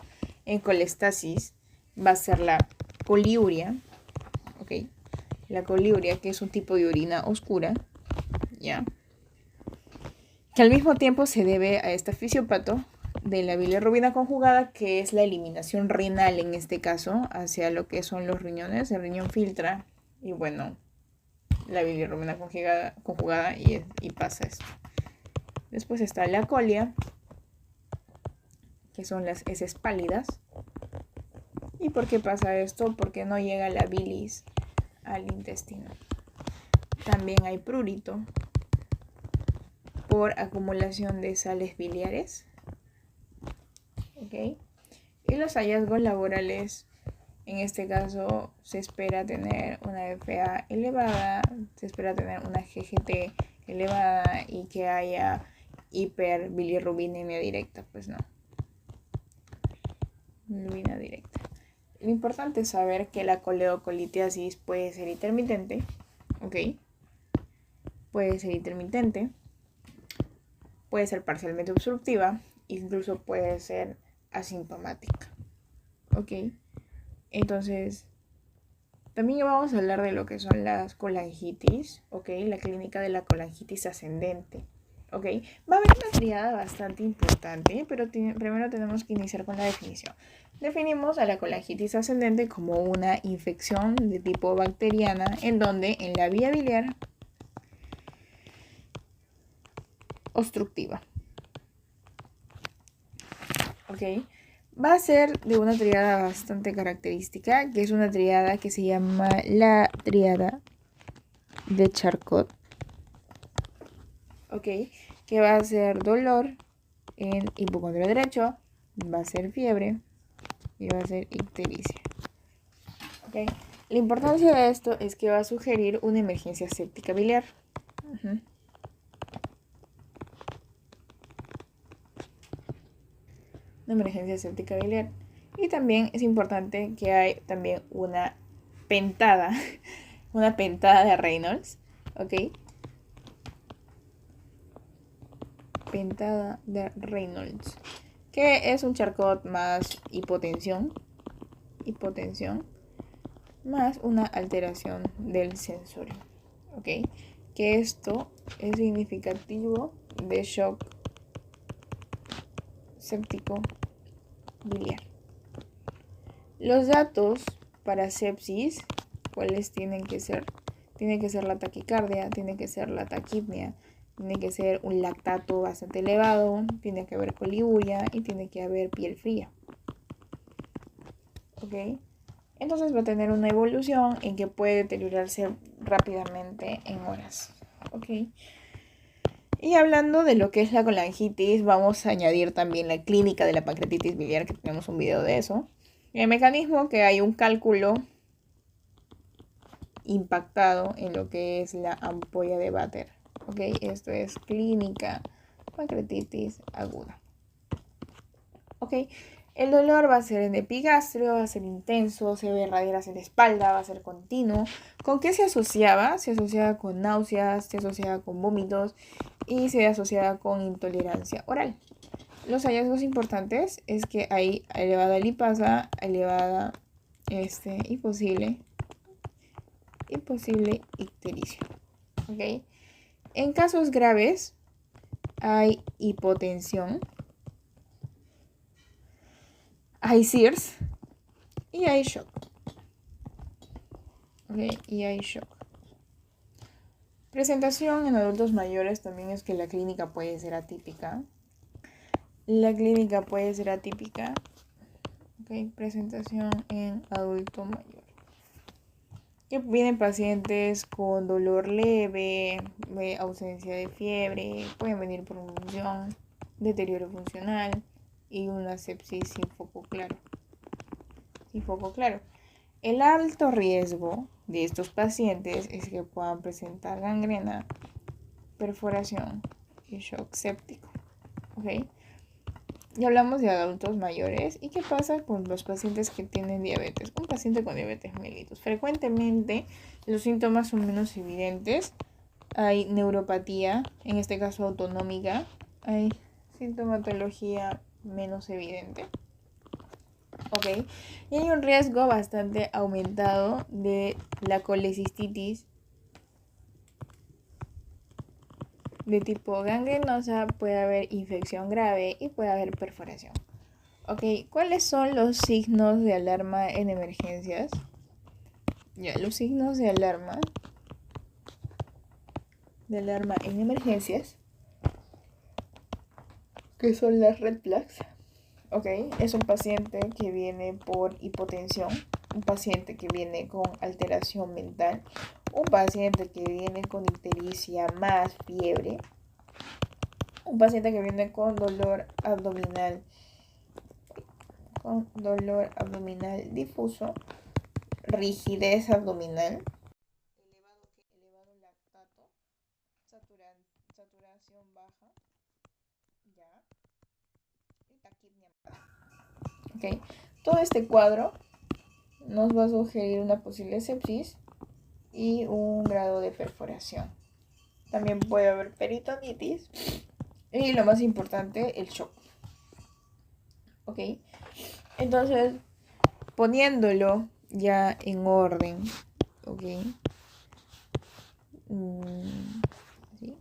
en colestasis va a ser la coliuria, ¿ok? La coliuria, que es un tipo de orina oscura, ¿ya? Que al mismo tiempo se debe a esta fisiopato de la bilirrubina conjugada, que es la eliminación renal en este caso, hacia lo que son los riñones. El riñón filtra y bueno, la bilirrubina conjugada y pasa esto. Después está la colia, que son las heces pálidas. ¿Y por qué pasa esto? Porque no llega la bilis al intestino. También hay prurito por acumulación de sales biliares. ¿Ok? Y los hallazgos laborales, en este caso se espera tener una FA elevada, se espera tener una GGT elevada y que haya hiperbilirrubinemia directa. Pues no, bilirrubina directa. Lo importante es saber que la coledocolitiasis puede ser intermitente, ¿ok? Puede ser intermitente, puede ser parcialmente obstructiva, incluso puede ser asintomática, ¿ok? Entonces, También vamos a hablar de lo que son las colangitis, ¿ok? La clínica de la colangitis ascendente, ¿ok? Va a haber una triada bastante importante, pero primero tenemos que iniciar con la definición. Definimos a la colangitis ascendente como una infección de tipo bacteriana en donde en la vía biliar obstructiva, ¿ok? Va a ser de una triada bastante característica, que es una triada que se llama la triada de Charcot, ¿ok? Que va a ser dolor en hipocondrio derecho, va a ser fiebre y va a ser ictericia, ¿ok? La importancia de esto es que va a sugerir una emergencia séptica biliar. Una emergencia séptica biliar. Y también es importante que hay también una pentada, una pentada de Reynolds, ¿ok? Pentada de Reynolds, que es un Charcot más hipotensión, más una alteración del sensorio, ¿ok? Que esto es significativo de shock séptico biliar. Los datos para sepsis, ¿cuáles tienen que ser? Tiene que ser la taquicardia, tiene que ser la taquipnea, tiene que ser un lactato bastante elevado, tiene que haber coliuria y tiene que haber piel fría. ¿Ok? Entonces va a tener una evolución en que puede deteriorarse rápidamente en horas. ¿Ok? Y hablando de lo que es la colangitis, vamos a añadir también la clínica de la pancreatitis biliar, que tenemos un video de eso. El mecanismo, que hay un cálculo impactado en lo que es la ampolla de Vater. ¿Ok? Esto es clínica pancreatitis aguda. ¿Ok? El dolor va a ser en epigastrio, va a ser intenso, se ve raderas en la espalda, va a ser continuo. ¿Con qué se asociaba? Se asociaba con náuseas, se asociaba con vómitos y se asociaba con intolerancia oral. Los hallazgos importantes es que hay elevada lipasa, elevada y posible ictericia. ¿Ok? En casos graves hay hipotensión, hay CIRS y hay shock. ¿Ok? Y hay shock. Presentación en adultos mayores también es que la clínica puede ser atípica. La clínica puede ser atípica. ¿Ok? Presentación en adulto mayor. Que vienen pacientes con dolor leve, ausencia de fiebre, pueden venir por convulsión, deterioro funcional y una sepsis sin foco claro. El alto riesgo de estos pacientes es que puedan presentar gangrena, perforación y shock séptico. ¿Ok? Ya hablamos de adultos mayores. ¿Y qué pasa con los pacientes que tienen diabetes? Un paciente con diabetes mellitus. Frecuentemente los síntomas son menos evidentes. Hay neuropatía, en este caso autonómica. Hay sintomatología menos evidente. ¿Ok? Y hay un riesgo bastante aumentado de la colecistitis de tipo gangrenosa, puede haber infección grave y puede haber perforación. Ok, ¿cuáles son los signos de alarma en emergencias? Ya, los signos de alarma en emergencias, que son las red flags. Ok, es un paciente que viene por hipotensión, un paciente que viene con alteración mental, un paciente que viene con ictericia más fiebre, un paciente que viene con dolor abdominal difuso, rigidez abdominal, elevado lactato, saturación baja, ya, y taquipnea. ¿Ok? Todo este cuadro nos va a sugerir una posible sepsis y un grado de perforación. También puede haber peritonitis y lo más importante, el shock. ¿Ok? Entonces, poniéndolo ya en orden, ¿ok? ¿Sí?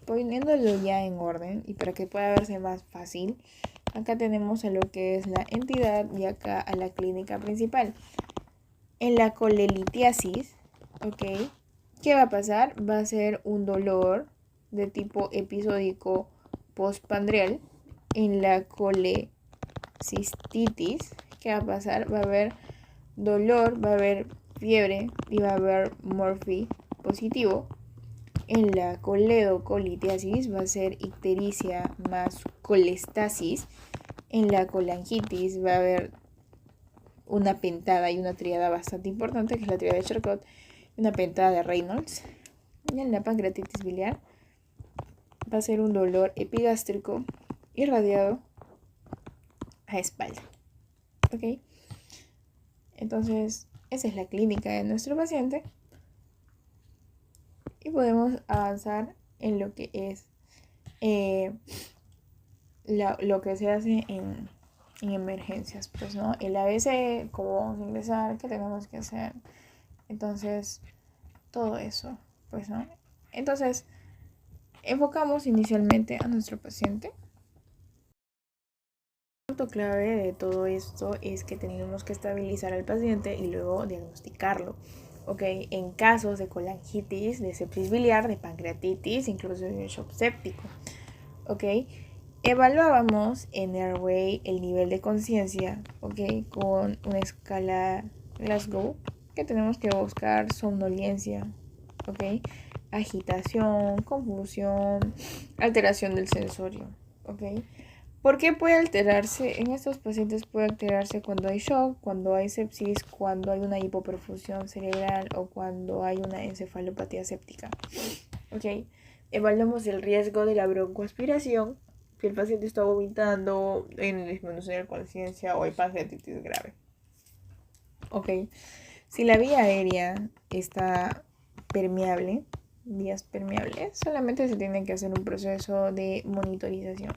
Poniéndolo ya en orden y para que pueda verse más fácil, acá tenemos a lo que es la entidad y acá a la clínica principal. En la colelitiasis, ¿ok? ¿Qué va a pasar? Va a ser un dolor de tipo episódico postpandrial. En la colecistitis, ¿qué va a pasar? Va a haber dolor, va a haber fiebre y va a haber morfi positivo. En la coledocolitiasis va a ser ictericia más colestasis. En la colangitis va a haber una pentada y una triada bastante importante, que es la triada de Charcot, y una pentada de Reynolds. Y en la pancreatitis biliar va a ser un dolor epigástrico irradiado a espalda. ¿Ok? Entonces, esa es la clínica de nuestro paciente. Y podemos avanzar en lo que es lo que se hace en emergencias, pues, ¿no? El ABC, cómo vamos a ingresar, qué tenemos que hacer. Entonces, todo eso, pues, ¿no? Entonces, enfocamos inicialmente a nuestro paciente. El punto clave de todo esto es que tenemos que estabilizar al paciente y luego diagnosticarlo. ¿Ok? En casos de colangitis, de sepsis biliar, de pancreatitis, incluso de un shock séptico. ¿Ok? Evaluábamos en Airway el nivel de conciencia, ¿ok? Con una escala Glasgow, que tenemos que buscar somnolencia, ¿ok? Agitación, confusión, alteración del sensorio, ¿ok? ¿Por qué puede alterarse? En estos pacientes puede alterarse cuando hay shock, cuando hay sepsis, cuando hay una hipoperfusión cerebral o cuando hay una encefalopatía séptica, ¿ok? Evaluamos el riesgo de la broncoaspiración, si el paciente está vomitando, en disminución de conciencia o hay pancreatitis grave. Ok, si la vía aérea está permeable, vías permeables, solamente se tiene que hacer un proceso de monitorización.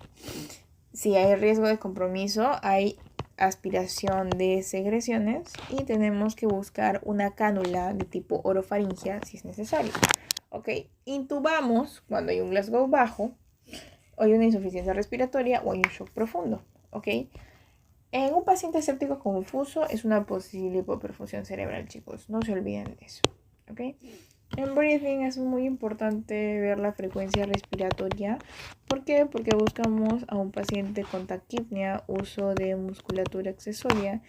Si hay riesgo de compromiso, hay aspiración de secreciones y tenemos que buscar una cánula de tipo orofaringia si es necesario. Ok, intubamos cuando hay un Glasgow bajo, o hay una insuficiencia respiratoria o hay un shock profundo. Ok, en un paciente séptico confuso es una posible hipoperfusión cerebral, chicos, no se olviden de eso. Ok, en breathing es muy importante ver la frecuencia respiratoria. ¿Por qué? Porque buscamos a un paciente con taquipnea, uso de musculatura accesoria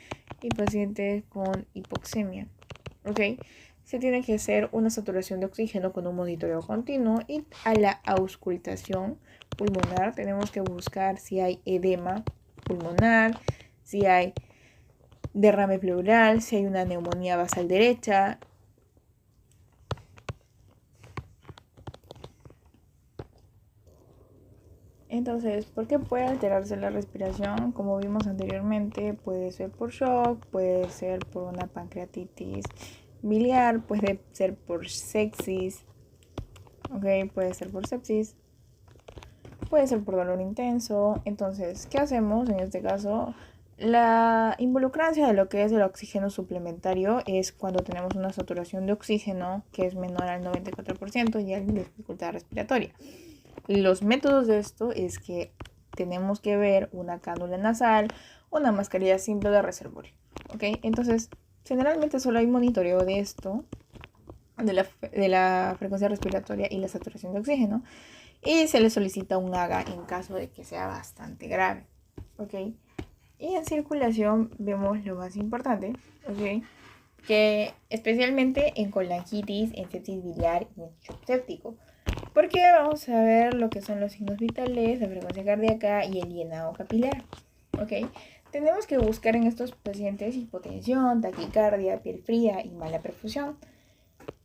y pacientes con hipoxemia. ¿Ok? Se tiene que hacer una saturación de oxígeno con un monitoreo continuo y a la auscultación pulmonar tenemos que buscar si hay edema pulmonar, si hay derrame pleural, si hay una neumonía basal derecha. Entonces, ¿por qué puede alterarse la respiración? Como vimos anteriormente, puede ser por shock, puede ser por una pancreatitis biliar, puede ser por sepsis, ¿ok? Puede ser por sepsis, puede ser por dolor intenso. Entonces, ¿qué hacemos en este caso? La involucrancia de lo que es el oxígeno suplementario es cuando tenemos una saturación de oxígeno que es menor al 94% y hay dificultad respiratoria. Los métodos de esto es que tenemos que ver una cánula nasal, una mascarilla simple de reservorio, ¿ok? Entonces, generalmente solo hay monitoreo de esto, de la frecuencia respiratoria y la saturación de oxígeno, y se le solicita un AGA en caso de que sea bastante grave, ¿ok? Y en circulación vemos lo más importante, ¿ok? Que especialmente en colangitis, en sepsis biliar y en shock séptico. Porque vamos a ver lo que son los signos vitales, la frecuencia cardíaca y el llenado capilar. ¿Ok? Tenemos que buscar en estos pacientes hipotensión, taquicardia, piel fría y mala perfusión.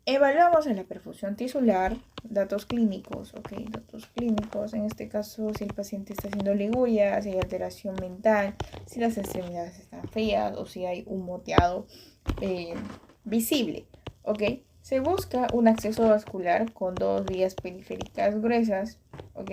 Evaluamos en la perfusión tisular datos clínicos, ¿ok? Datos clínicos, en este caso si el paciente está haciendo liguria, si hay alteración mental, si las extremidades están frías o si hay un moteado visible, ¿ok? Se busca un acceso vascular con 2 vías periféricas gruesas ¿ok?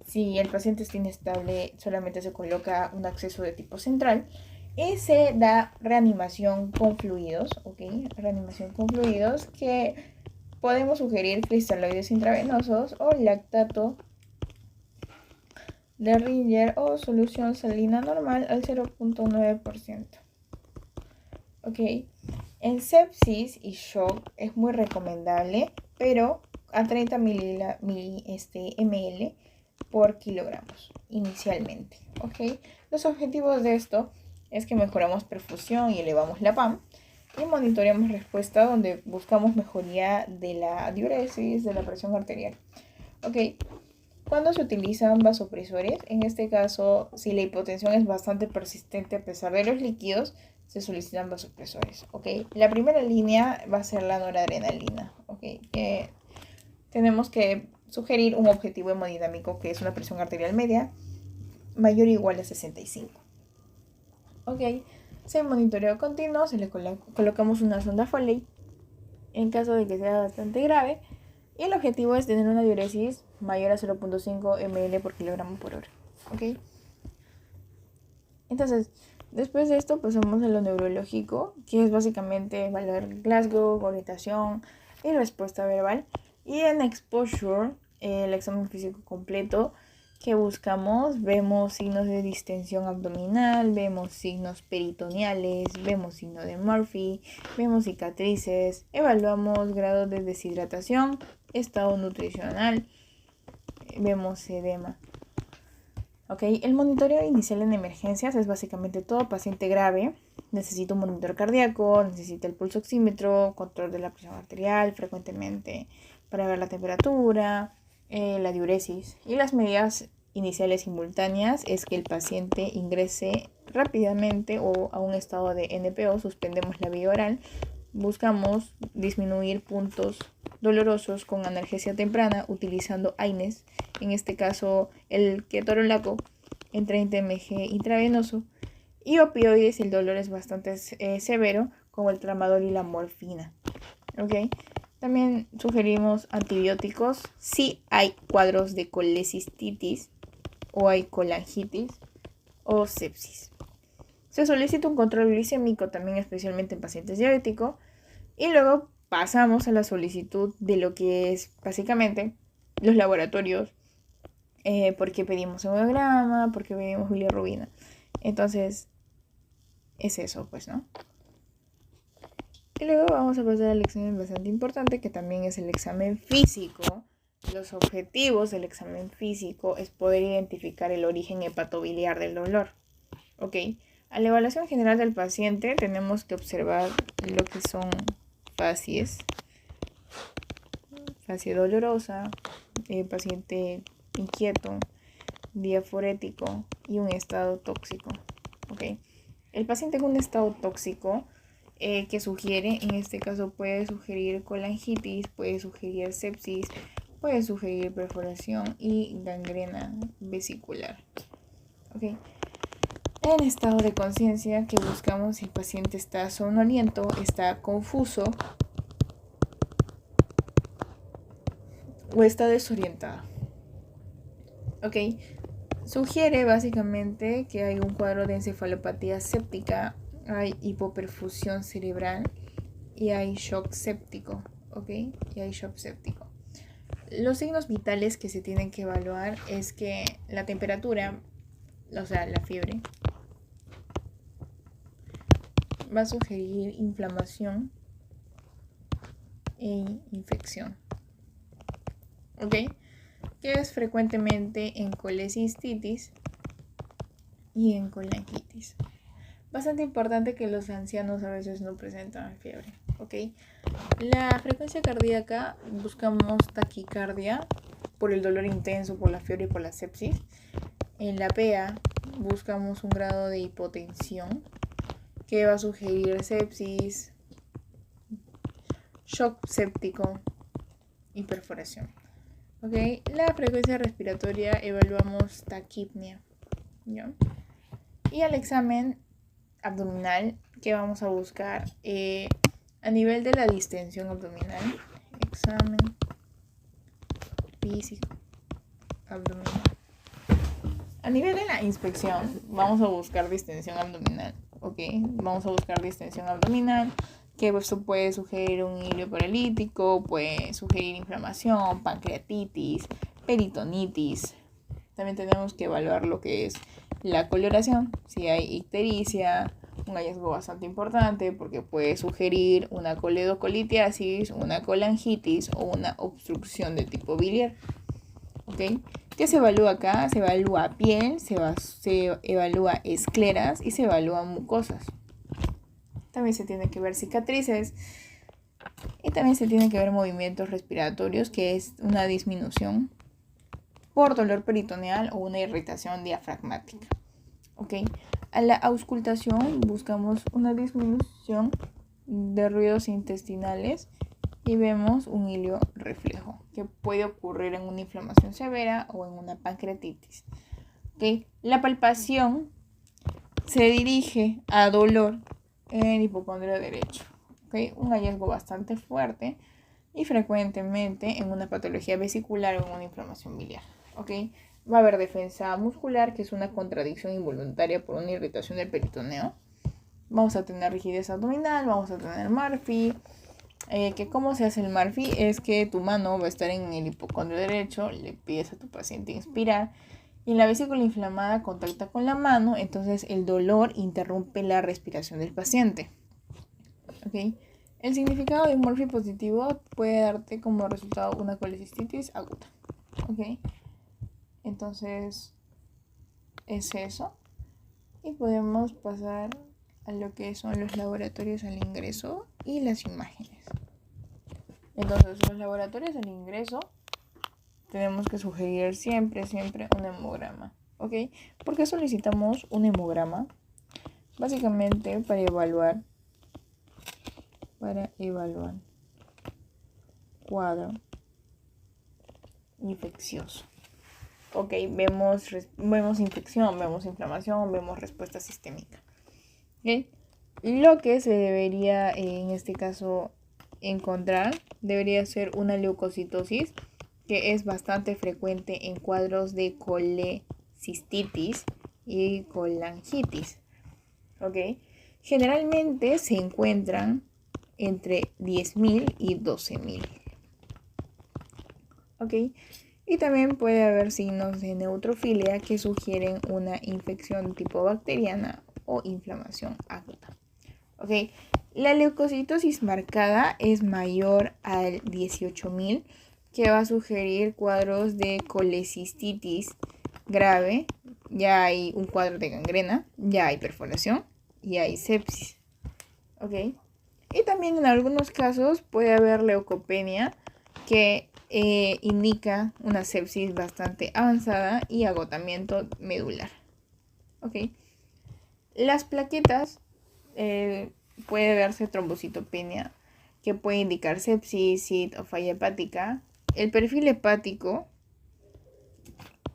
Si el paciente está inestable, solamente se coloca un acceso de tipo central y se da reanimación con fluidos, ¿ok? Reanimación con fluidos, que podemos sugerir cristaloides intravenosos o lactato de Ringer o solución salina normal al 0.9%. ¿Ok? En sepsis y shock es muy recomendable, pero a 30 ml por kilogramos inicialmente. ¿Ok? Los objetivos de esto es que mejoramos perfusión y elevamos la PAM y monitoreamos respuesta donde buscamos mejoría de la diuresis, de la presión arterial. ¿Ok? Cuando se utilizan vasopresores, en este caso, si la hipotensión es bastante persistente a pesar de los líquidos, se solicitan vasopresores, ¿ok? La primera línea va a ser la noradrenalina, ¿ok? Tenemos que sugerir un objetivo hemodinámico que es una presión arterial media mayor o igual a 65. ¿Ok? Si hay monitoreo continuo, se le colocamos una sonda Foley en caso de que sea bastante grave. Y el objetivo es tener una diuresis mayor a 0.5 ml por kilogramo por hora. ¿Ok? Entonces, después de esto pasamos a lo neurológico, que es básicamente evaluar Glasgow, orientación y respuesta verbal. Y en exposure, el examen físico completo que buscamos, vemos signos de distensión abdominal, vemos signos peritoneales, vemos signo de Murphy, vemos cicatrices, evaluamos grado de deshidratación, estado nutricional, vemos edema. ¿Ok? El monitoreo inicial en emergencias es básicamente todo paciente grave. Necesita un monitor cardíaco, necesita el pulso oxímetro, control de la presión arterial frecuentemente para ver la temperatura, la diuresis. Y las medidas iniciales simultáneas es que el paciente ingrese rápidamente o a un estado de NPO, suspendemos la vía oral, buscamos disminuir puntos dolorosos con analgesia temprana utilizando AINES, en este caso el ketorolaco en 30 mg intravenoso, y opioides si el dolor es bastante severo, como el tramadol y la morfina. ¿Ok? También sugerimos antibióticos si hay cuadros de colecistitis o hay colangitis o sepsis. Se solicita un control glicémico también, especialmente en pacientes diabéticos, y luego pasamos a la solicitud de lo que es básicamente los laboratorios, porque pedimos hemograma, porque pedimos bilirrubina. Entonces, es eso, pues, ¿no? Y luego vamos a pasar al examen bastante importante, que también es el examen físico. Los objetivos del examen físico es poder identificar el origen hepatobiliar del dolor. ¿Ok? A la evaluación general del paciente tenemos que observar lo que son facies, facie dolorosa, paciente inquieto, diaforético y un estado tóxico. ¿Ok? El paciente en un estado tóxico que sugiere, en este caso puede sugerir colangitis, puede sugerir sepsis, puede sugerir perforación y gangrena vesicular. ¿Ok? En estado de conciencia, que buscamos si el paciente está somnoliento, está confuso o está desorientado. ¿Ok? Sugiere básicamente que hay un cuadro de encefalopatía séptica, hay hipoperfusión cerebral y hay shock séptico. ¿Ok? Y hay shock séptico. Los signos vitales que se tienen que evaluar es que la temperatura, o sea, la fiebre, va a sugerir inflamación e infección. ¿Ok? Que es frecuentemente en colecistitis y en colangitis. Bastante importante que los ancianos a veces no presentan fiebre. ¿Ok? La frecuencia cardíaca, buscamos taquicardia por el dolor intenso, por la fiebre y por la sepsis. En la PA buscamos un grado de hipotensión que va a sugerir sepsis, shock séptico y perforación. ¿Ok? La frecuencia respiratoria evaluamos taquipnea, ¿ya? Y al examen abdominal, que vamos a buscar a nivel de la distensión abdominal, examen físico abdominal. A nivel de la inspección, vamos a buscar distensión abdominal, ¿ok? Vamos a buscar distensión abdominal, que esto puede sugerir un hilo paralítico, puede sugerir inflamación, pancreatitis, peritonitis. También tenemos que evaluar lo que es la coloración, si hay ictericia, un hallazgo bastante importante porque puede sugerir una coledocolitiasis, una colangitis o una obstrucción de tipo biliar. ¿Ok? ¿Qué se evalúa acá? Se evalúa piel, se evalúa escleras y se evalúan mucosas. También se tiene que ver cicatrices y también se tiene que ver movimientos respiratorios, que es una disminución por dolor peritoneal o una irritación diafragmática. ¿Ok? A la auscultación buscamos una disminución de ruidos intestinales y vemos un hilio reflejo que puede ocurrir en una inflamación severa o en una pancreatitis. ¿Okay? La palpación se dirige a dolor en el hipocondrio derecho. ¿Okay? Un hallazgo bastante fuerte y frecuentemente en una patología vesicular o en una inflamación biliar. ¿Okay? Va a haber defensa muscular, que es una contradicción involuntaria por una irritación del peritoneo. Vamos a tener rigidez abdominal, vamos a tener Murphy. Que cómo se hace el Murphy es que tu mano va a estar en el hipocondrio derecho, le pides a tu paciente inspirar y la vesícula inflamada contacta con la mano, entonces el dolor interrumpe la respiración del paciente. ¿Okay? El significado de un Murphy positivo puede darte como resultado una colecistitis aguda. ¿Okay? Entonces es eso. Y podemos pasar a lo que son los laboratorios al ingreso y las imágenes. Entonces, los laboratorios al ingreso tenemos que sugerir siempre un hemograma. ¿Ok? ¿Por qué solicitamos un hemograma? Básicamente para evaluar cuadro infeccioso. Ok, vemos infección, vemos inflamación, vemos respuesta sistémica. ¿Okay? Lo que se debería en este caso encontrar debería ser una leucocitosis, que es bastante frecuente en cuadros de colecistitis y colangitis. ¿Ok? Generalmente se encuentran entre 10.000 y 12.000. ¿Ok? Y también puede haber signos de neutrofilia que sugieren una infección tipo bacteriana o inflamación aguda. ¿Ok? La leucocitosis marcada es mayor al 18.000, que va a sugerir cuadros de colecistitis grave. Ya hay un cuadro de gangrena, ya hay perforación y hay sepsis. ¿Ok? Y también en algunos casos puede haber leucopenia, que indica una sepsis bastante avanzada y agotamiento medular. ¿Ok? Las plaquetas puede verse trombocitopenia, que puede indicar sepsis, SID o falla hepática. El perfil hepático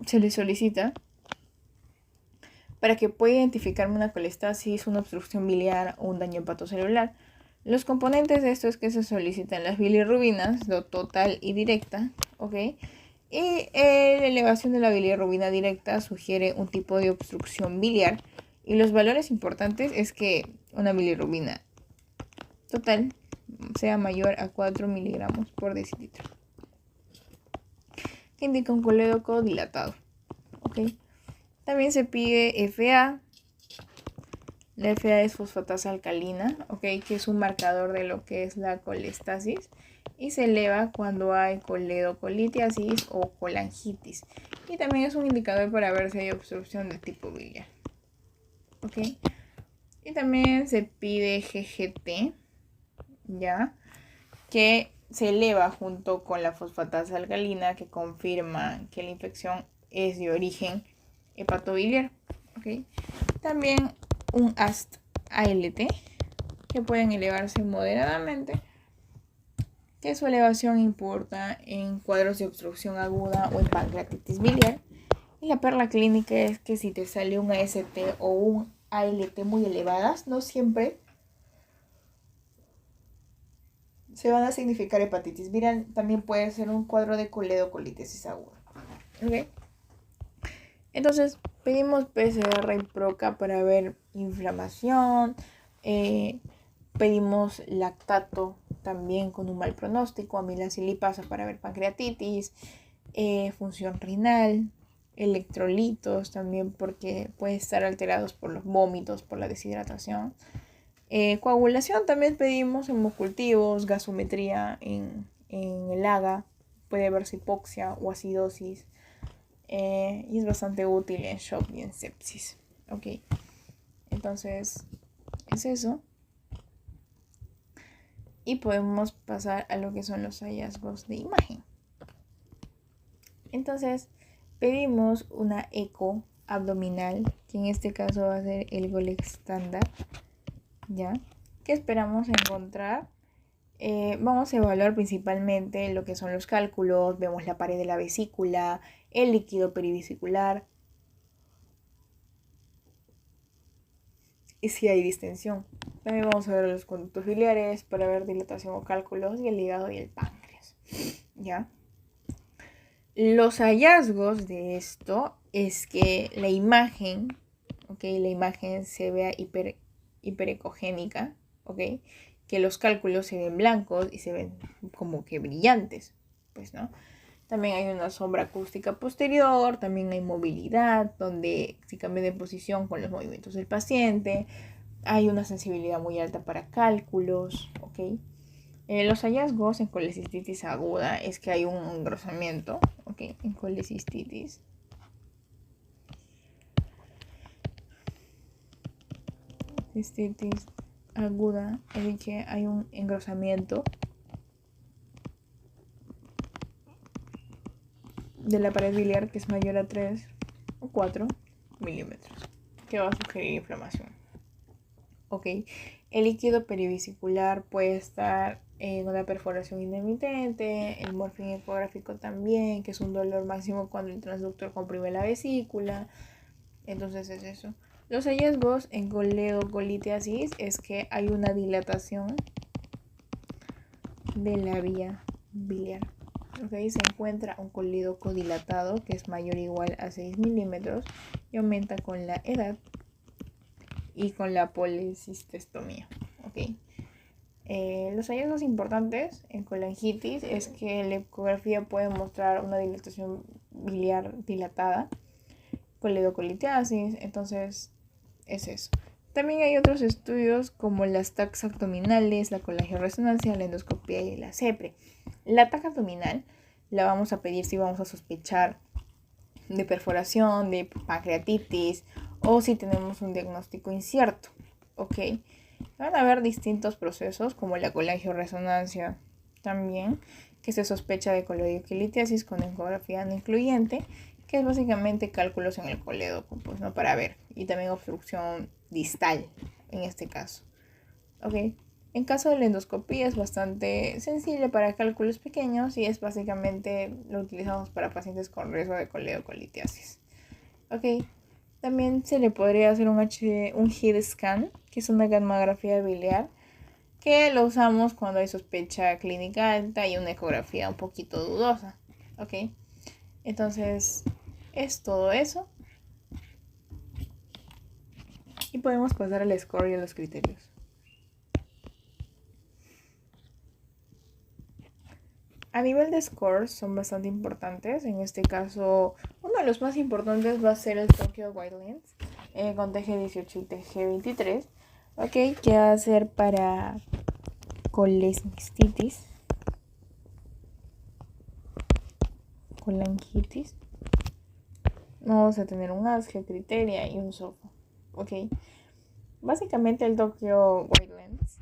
se le solicita para que pueda identificarme una colestasis, una obstrucción biliar o un daño hepatocelular. Los componentes de esto es que se solicitan las bilirrubinas, lo total y directa, ¿ok? Y la elevación de la bilirrubina directa sugiere un tipo de obstrucción biliar. Y los valores importantes es que una bilirrubina total sea mayor a 4 miligramos por decilitro, que indica un colédoco dilatado. ¿Okay? También se pide FA. La FA es fosfatasa alcalina, ¿okay? Que es un marcador de lo que es la colestasis y se eleva cuando hay coledocolitiasis o colangitis. Y también es un indicador para ver si hay obstrucción de tipo biliar. ¿Ok? Y también se pide GGT, ¿ya? Que se eleva junto con la fosfatasa alcalina, que confirma que la infección es de origen hepatobiliar. ¿Ok? También un AST-ALT, que pueden elevarse moderadamente, que su elevación importa en cuadros de obstrucción aguda o en pancreatitis biliar. Y la perla clínica es que si te sale un AST o un ALT muy elevadas, no siempre se van a significar hepatitis viral. También puede ser un cuadro de coledocolitiasis aguda. ¿Okay? Entonces pedimos PCR y PROCA para ver inflamación. Pedimos lactato también con un mal pronóstico, amilasa y lipasa para ver pancreatitis, función renal, electrolitos también porque pueden estar alterados por los vómitos, por la deshidratación. Coagulación también pedimos hemocultivos, gasometría en el AGA, puede verse hipoxia o acidosis, y es bastante útil en shock y en sepsis. Ok, entonces es eso. Y podemos pasar a lo que son los hallazgos de imagen. Entonces pedimos una eco abdominal, que en este caso va a ser el GOLEX estándar, ¿ya? ¿Qué esperamos encontrar? Vamos a evaluar principalmente lo que son los cálculos, vemos la pared de la vesícula, el líquido perivesicular y si hay distensión. También vamos a ver los conductos biliares para ver dilatación o cálculos y el hígado y el páncreas, ¿ya? Los hallazgos de esto es que la imagen, la imagen se vea hiperecogénica, que los cálculos se ven blancos y se ven como que brillantes, pues, ¿no? También hay una sombra acústica posterior, también hay movilidad, donde se cambia de posición con los movimientos del paciente, hay una sensibilidad muy alta para cálculos, los hallazgos en colecistitis aguda es que hay un engrosamiento, en colecistitis. Cistitis aguda es que hay un engrosamiento de la pared biliar que es mayor a 3 o 4 milímetros, que va a sugerir inflamación. El líquido perivesicular puede estar en una perforación intermitente, el morfín ecográfico también, que es un dolor máximo cuando el transductor comprime la vesícula. Entonces es eso. Los hallazgos en coledocolitiasis es que hay una dilatación de la vía biliar. Se encuentra un colédoco dilatado que es mayor o igual a 6 milímetros y aumenta con la edad y con la policistectomía. Los hallazgos importantes en colangitis es que la ecografía puede mostrar una dilatación biliar dilatada, coledocolitiasis, entonces es eso. También hay otros estudios como las TACs abdominales, la colangioresonancia, la endoscopia y la CEPRE. La TAC abdominal la vamos a pedir si vamos a sospechar de perforación, de pancreatitis o si tenemos un diagnóstico incierto. Van a haber distintos procesos como la colangioresonancia también, que se sospecha de coledocolitiasis con ecografía no incluyente, que es básicamente cálculos en el colédoco, pues no para ver, y también obstrucción distal en este caso. En caso de la endoscopía es bastante sensible para cálculos pequeños y es básicamente lo utilizamos para pacientes con riesgo de coledocolitiasis. También se le podría hacer un HID scan, que es una gammagrafía biliar, que lo usamos cuando hay sospecha clínica alta y una ecografía un poquito dudosa. Entonces es todo eso. Y podemos pasar al score y a los criterios. A nivel de scores son bastante importantes. En este caso, uno de los más importantes va a ser el Tokyo Guidelines con TG18 y TG23. Que va a ser para colangitis. Vamos a tener un ASGE, criteria y un SOFA. Básicamente el Tokyo Guidelines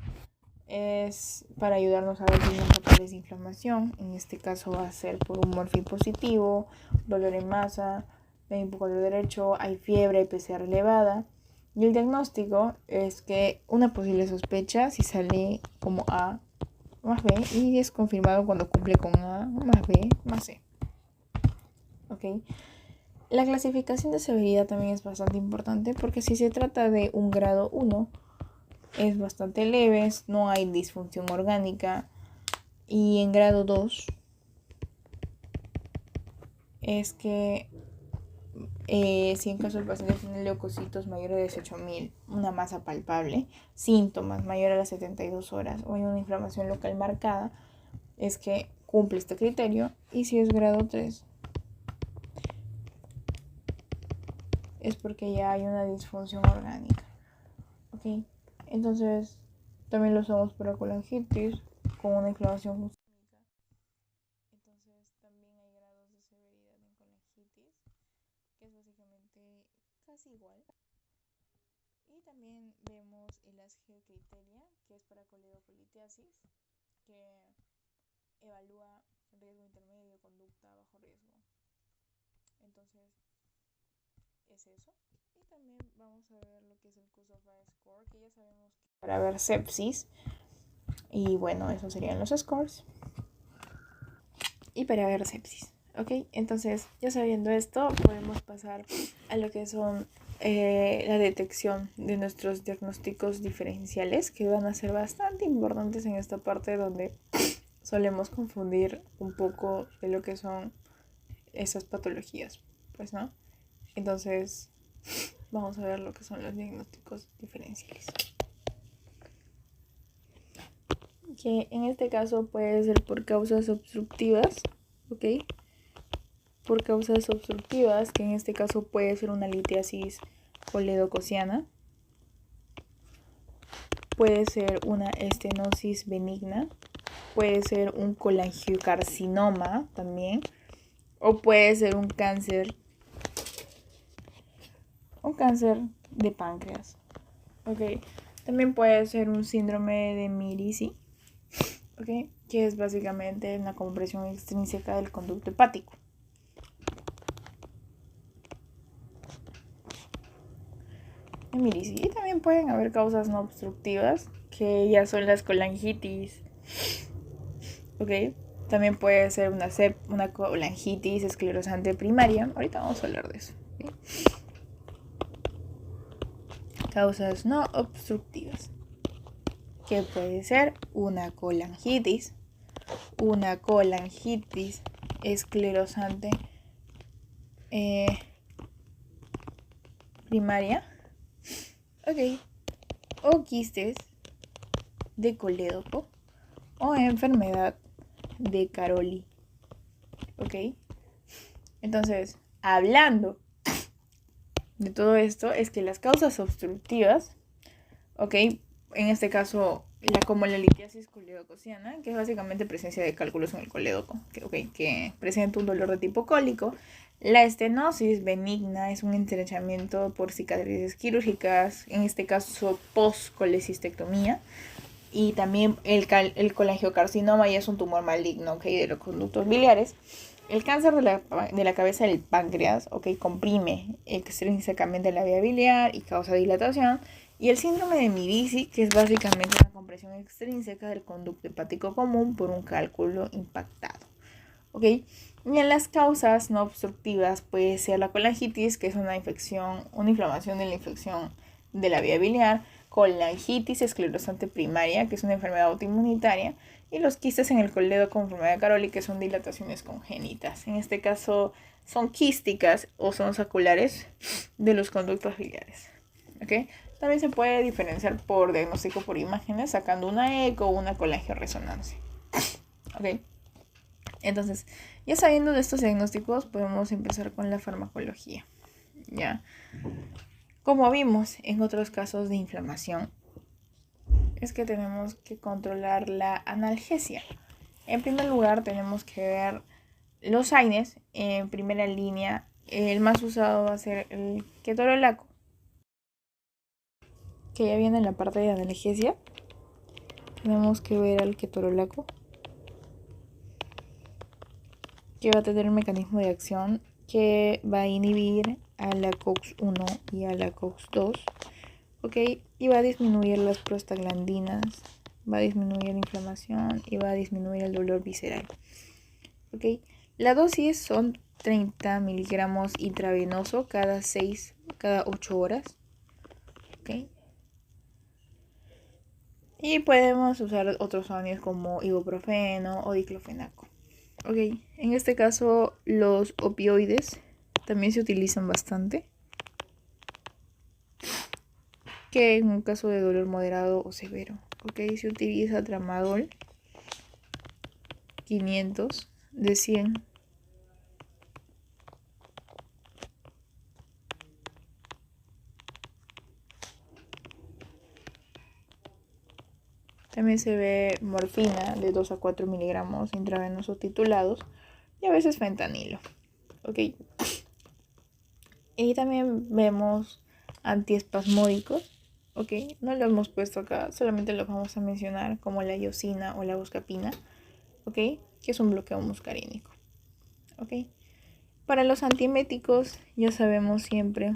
es para ayudarnos a ver signos locales de inflamación. En este caso va a ser por un morfín positivo, dolor en masa, hay un poco de derecho, hay fiebre, hay PCR elevada. Y el diagnóstico es que una posible sospecha si sale como A más B y es confirmado cuando cumple con A más B más C. La clasificación de severidad también es bastante importante porque si se trata de un grado 1 es bastante leve, no hay disfunción orgánica, y en grado 2 es que Si en caso el paciente tiene leucocitos mayores de 18.000, una masa palpable, síntomas mayores a las 72 horas o hay una inflamación local marcada, es que cumple este criterio. Y si es grado 3, es porque ya hay una disfunción orgánica. ¿Ok? Entonces, también lo usamos para colangitis con una inflamación sistémica. Entonces, también hay grados de severidad en colangitis, que es básicamente casi igual. Y también vemos el ASGE criteria, que es para coledocolitiasis, que evalúa riesgo intermedio, conducta bajo riesgo. Entonces, es eso. Y también vamos a ver lo que es el CUSOFA score, que ya sabemos que para ver sepsis. Y bueno, esos serían los scores. Y para ver sepsis. ¿Ok? Entonces, ya sabiendo esto, podemos pasar a lo que son la detección de nuestros diagnósticos diferenciales, que van a ser bastante importantes en esta parte donde solemos confundir un poco de lo que son esas patologías, pues, ¿no? Entonces, vamos a ver lo que son los diagnósticos diferenciales. Que en este caso puede ser por causas obstructivas, ¿ok? Por causas obstructivas, que en este caso puede ser una litiasis coledocociana, puede ser una estenosis benigna, puede ser un colangiocarcinoma también, o puede ser un cáncer de páncreas. ¿Ok? También puede ser un síndrome de Mirici, ¿ok? Que es básicamente una compresión extrínseca del conducto hepático. Y también pueden haber causas no obstructivas, que ya son las colangitis, ¿ok? También puede ser una colangitis esclerosante primaria. Ahorita vamos a hablar de eso, ¿okay? Causas no obstructivas, que puede ser una colangitis esclerosante primaria, ¿ok? O quistes de colédoco o enfermedad de Caroli, ¿ok? Entonces, hablando de todo esto, es que las causas obstructivas, ¿ok? En este caso, como la litiasis coledocociana, que es básicamente presencia de cálculos en el colédoco, que presenta un dolor de tipo cólico. La estenosis benigna es un estrechamiento por cicatrices quirúrgicas, en este caso post-colecistectomía. Y también el colangiocarcinoma ya es un tumor maligno, ¿ok? De los conductos biliares. El cáncer de la cabeza del páncreas, ¿ok? Comprime extrínsecamente la vía biliar y causa dilatación. Y el síndrome de Mirici, que es básicamente una compresión extrínseca del conducto hepático común por un cálculo impactado, ¿ok? Y en las causas no obstructivas puede ser la colangitis, que es una inflamación de la infección de la vía biliar, colangitis esclerosante primaria, que es una enfermedad autoinmunitaria, y los quistes en el coledo con enfermedad de Caroli, que son dilataciones congénitas. En este caso son quísticas o son saculares de los conductos biliares, ¿ok? También se puede diferenciar por diagnóstico por imágenes, sacando una eco o una colangioresonancia, ¿ok? Entonces, ya sabiendo de estos diagnósticos, podemos empezar con la farmacología, ¿ya? Como vimos en otros casos de inflamación, es que tenemos que controlar la analgesia. En primer lugar, tenemos que ver los AINES. En primera línea, el más usado va a ser el ketorolaco, que ya viene en la parte de analgesia. Tenemos que ver al ketorolaco, que va a tener un mecanismo de acción que va a inhibir a la COX-1 y a la COX-2, ¿ok? Y va a disminuir las prostaglandinas, va a disminuir la inflamación y va a disminuir el dolor visceral, ¿ok? La dosis son 30 miligramos intravenoso cada 8 horas, ¿ok? Y podemos usar otros AINES como ibuprofeno o diclofenaco. Ok, en este caso los opioides también se utilizan bastante, que en un caso de dolor moderado o severo, ok, se utiliza tramadol 500 de 100. También se ve morfina de 2 a 4 miligramos intravenosos titulados y a veces fentanilo, ok. Y también vemos antiespasmódicos, ok. No lo hemos puesto acá, solamente lo vamos a mencionar, como la iosina o la buscapina, ok, que es un bloqueo muscarínico, ok. Para los antieméticos ya sabemos siempre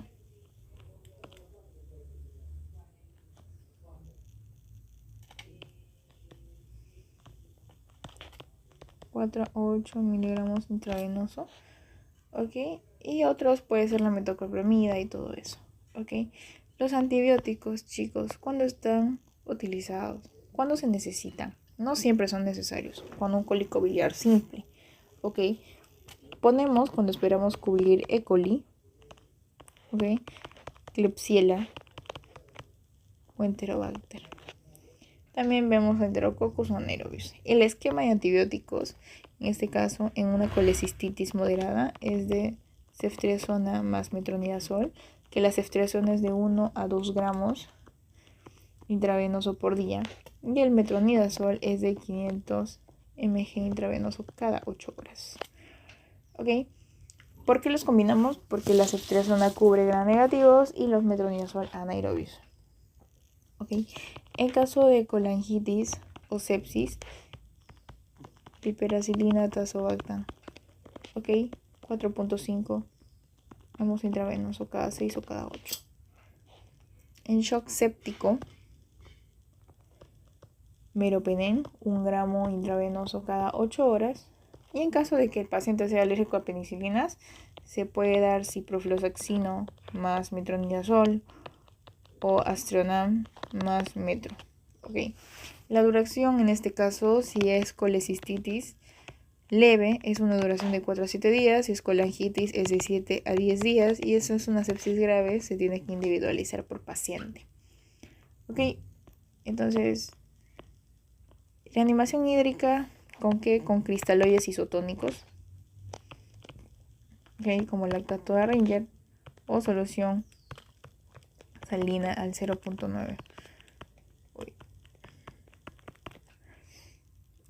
4 a 8 miligramos intravenoso, ok. Y otros puede ser la metoclopramida y todo eso, ok. Los antibióticos, chicos, ¿cuándo están utilizados? ¿Cuándo se necesitan? No siempre son necesarios. Cuando un cólico biliar simple, ok. Ponemos cuando esperamos cubrir E. coli, ok, Klebsiella o Enterobacter. También vemos Enterococcus o Anaerobius. El esquema de antibióticos, en este caso en una colecistitis moderada, es de ceftriaxona más metronidazol, que la ceftriaxona es de 1 a 2 gramos intravenoso por día, y el metronidazol es de 500 mg intravenoso cada 8 horas. ¿Ok? ¿Por qué los combinamos? Porque la ceftriaxona cubre gram negativos y los metronidazol anaerobios. ¿Ok? En caso de colangitis o sepsis, piperacilina, tazobactam, ¿ok? 4.5 gramos intravenoso cada 6 o cada 8. En shock séptico, meropenem, 1 gramo intravenoso cada 8 horas. Y en caso de que el paciente sea alérgico a penicilinas, se puede dar ciprofloxacino más metronidazol o Astronam más metro. ¿Ok? La duración en este caso, si es colecistitis leve, es una duración de 4 a 7 días. Si es colangitis, es de 7 a 10 días. Y eso es una sepsis grave, se tiene que individualizar por paciente. ¿Ok? Entonces, reanimación hídrica, ¿con qué? Con cristaloides isotónicos, ¿ok? Como lactato de Ringer o solución salina al 0.9.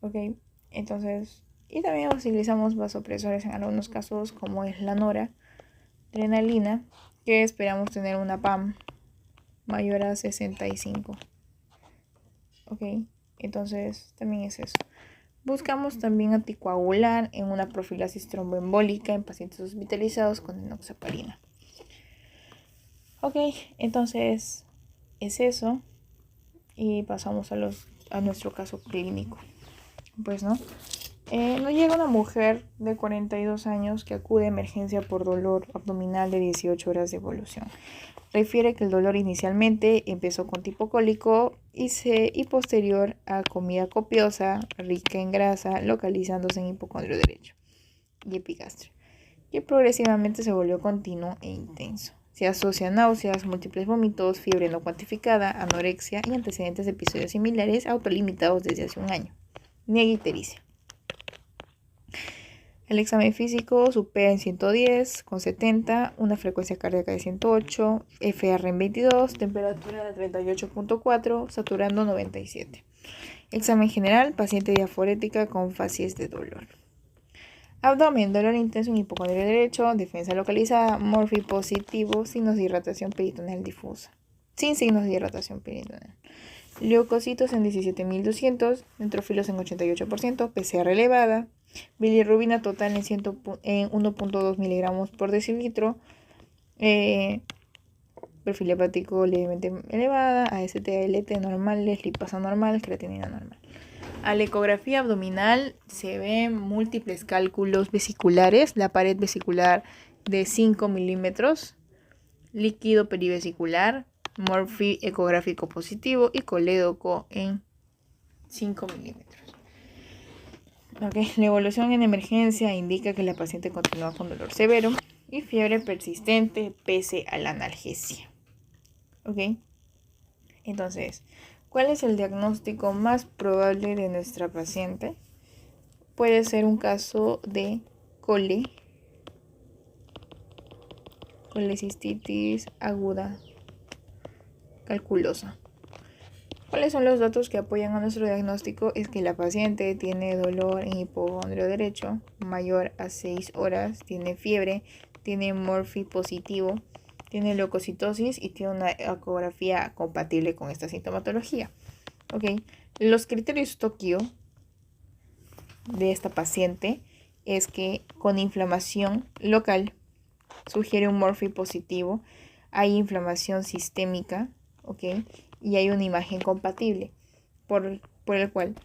¿Ok? Entonces, y también utilizamos vasopresores en algunos casos, como es la noradrenalina, que esperamos tener una PAM mayor a 65. ¿Ok? Entonces, también es eso. Buscamos también anticoagular en una profilaxis tromboembólica en pacientes hospitalizados con enoxaparina. Ok, entonces es eso. Y pasamos a nuestro caso clínico. Pues no. Nos llega una mujer de 42 años que acude a emergencia por dolor abdominal de 18 horas de evolución. Refiere que el dolor inicialmente empezó con tipo cólico y posterior a comida copiosa, rica en grasa, localizándose en hipocondrio derecho y epigastrio, y progresivamente se volvió continuo e intenso. Se asocia a náuseas, múltiples vómitos, fiebre no cuantificada, anorexia y antecedentes de episodios similares autolimitados desde hace un año. Niega ictericia. El examen físico supera en 110 con 70, una frecuencia cardíaca de 108, FR en 22, temperatura de 38.4, saturando 97. Examen general, paciente diaforética con facies de dolor. Abdomen, dolor intenso en hipocondrio derecho, defensa localizada, morfi positivo, signos de irritación peritoneal difusa, sin signos de irritación peritoneal. Leucocitos en 17.200, neutrofilos en 88%, PCR elevada, bilirrubina total en 1.2 miligramos por decilitro, perfil hepático levemente elevada, AST, ALT normales, lipasa normal, creatinina normal. A la ecografía abdominal se ven múltiples cálculos vesiculares, la pared vesicular de 5 milímetros, líquido perivesicular, morfi ecográfico positivo y colédoco en 5 milímetros. Okay. La evolución en emergencia indica que la paciente continúa con dolor severo. y fiebre persistente pese a la analgesia. ¿Ok? Entonces, ¿cuál es el diagnóstico más probable de nuestra paciente? Puede ser un caso de colecistitis aguda calculosa. ¿Cuáles son los datos que apoyan a nuestro diagnóstico? Es que la paciente tiene dolor en hipocondrio derecho mayor a 6 horas, tiene fiebre, tiene morfi positivo, tiene leucocitosis y tiene una ecografía compatible con esta sintomatología. ¿Ok? Los criterios Tokio de esta paciente es que con inflamación local sugiere un morfi positivo, hay inflamación sistémica, ¿ok? Y hay una imagen compatible, por el cual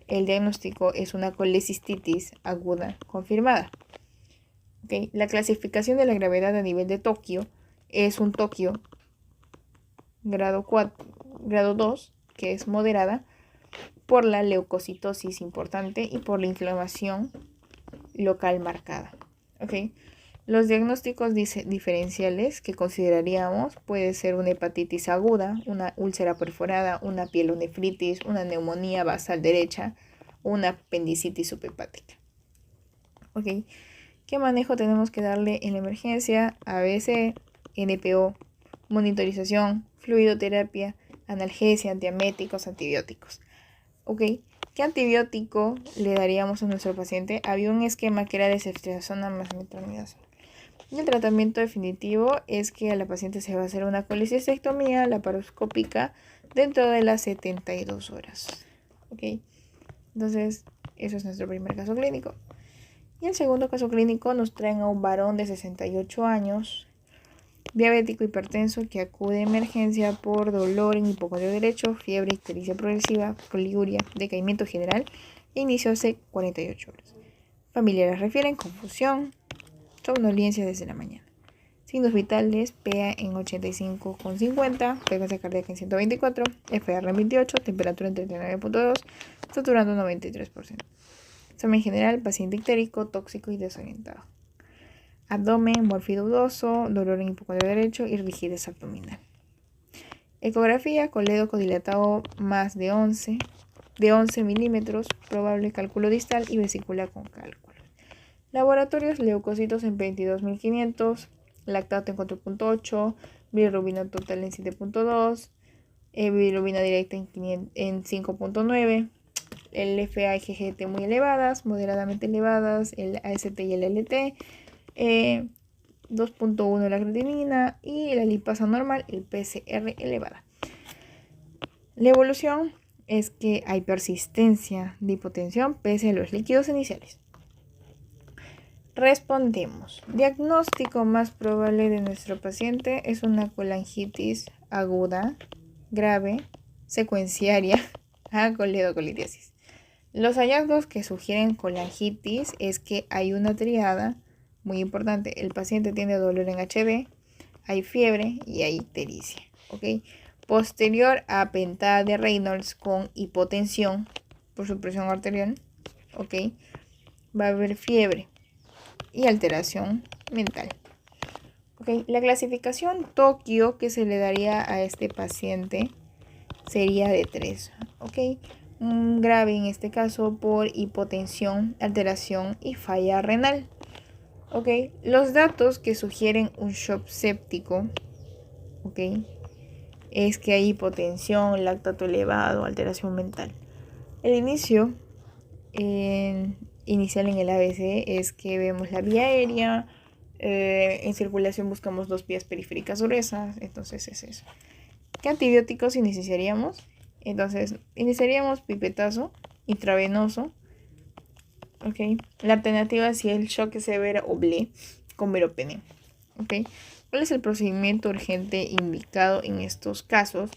el diagnóstico es una colecistitis aguda confirmada. ¿Ok? La clasificación de la gravedad a nivel de Tokio es un Tokio grado 2, que es moderada, por la leucocitosis importante y por la inflamación local marcada. ¿Ok? Los diagnósticos diferenciales que consideraríamos puede ser una hepatitis aguda, una úlcera perforada, una pielonefritis, una neumonía basal derecha, una apendicitis subhepática. ¿Ok? ¿Qué manejo tenemos que darle en la emergencia? ABC, NPO, monitorización, fluidoterapia, analgesia, antieméticos, antibióticos. ¿Ok? ¿Qué antibiótico le daríamos a nuestro paciente? Había un esquema que era desacetilazona más metronidazol. Y el tratamiento definitivo es que a la paciente se va a hacer una colecistectomía laparoscópica dentro de las 72 horas. ¿Ok? Entonces, eso es nuestro primer caso clínico. Y el segundo caso clínico nos traen a un varón de 68 años, diabético hipertenso, que acude a emergencia por dolor en hipocondrio derecho, fiebre, ictericia progresiva, poliuria, decaimiento general e inició hace 48 horas. Familiares refieren confusión, somnolencia desde la mañana. Signos vitales: PA en 85,50, frecuencia cardíaca en 124, FR en 28, temperatura en 39,2, saturando 93%. Examen general: paciente ictérico, tóxico y desorientado. Abdomen morfidudoso, dolor en hipocondrio derecho y rigidez abdominal. Ecografía: colédoco dilatado más de 11 milímetros, probable cálculo distal y vesícula con cálculo. Laboratorios: leucocitos en 22.500, lactato en 4.8, bilirrubina total en 7.2, bilirrubina directa en 5.9, el FA y GGT muy elevadas, moderadamente elevadas, el AST y el LT, 2.1 la creatinina y la lipasa normal, el PCR elevada. La evolución es que hay persistencia de hipotensión pese a los líquidos iniciales. Respondemos. Diagnóstico más probable de nuestro paciente es una colangitis aguda, grave, secuenciaria a coledocolitis. Los hallazgos que sugieren colangitis es que hay una triada muy importante. El paciente tiene dolor en HB, hay fiebre y hay ictericia. ¿Ok? Posterior a pentada de Reynolds con hipotensión por su presión arterial, ¿ok? Va a haber fiebre y alteración mental. ¿Ok? La clasificación Tokio que se le daría a este paciente sería de 3. ¿Ok? Grave en este caso por hipotensión, alteración y falla renal. ¿Ok? Los datos que sugieren un shock séptico, ¿ok?, es que hay hipotensión, lactato elevado, alteración mental. El inicio inicial en el ABC es que vemos la vía aérea, en circulación buscamos 2 vías periféricas gruesas, entonces es eso. ¿Qué antibióticos iniciaríamos? Entonces, iniciaríamos pipetazo intravenoso, ¿ok? La alternativa si el shock es severo o BLE con meropenem, ¿ok? ¿Cuál es el procedimiento urgente indicado en estos casos?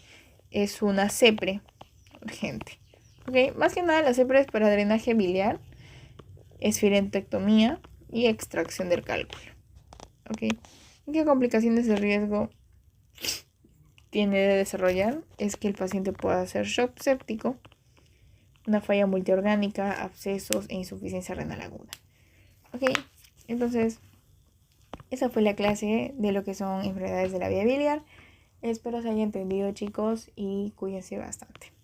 Es una CEPRE urgente, ¿ok? Más que nada la CEPRE es para drenaje biliar, esferentectomía y extracción del cálculo, ¿ok? ¿Qué complicaciones de riesgo tiene de desarrollar? Es que el paciente pueda hacer shock séptico, una falla multiorgánica, abscesos e insuficiencia renal aguda. ¿Ok? Entonces, esa fue la clase de lo que son enfermedades de la vía biliar. Espero se haya entendido, chicos, y cuídense bastante.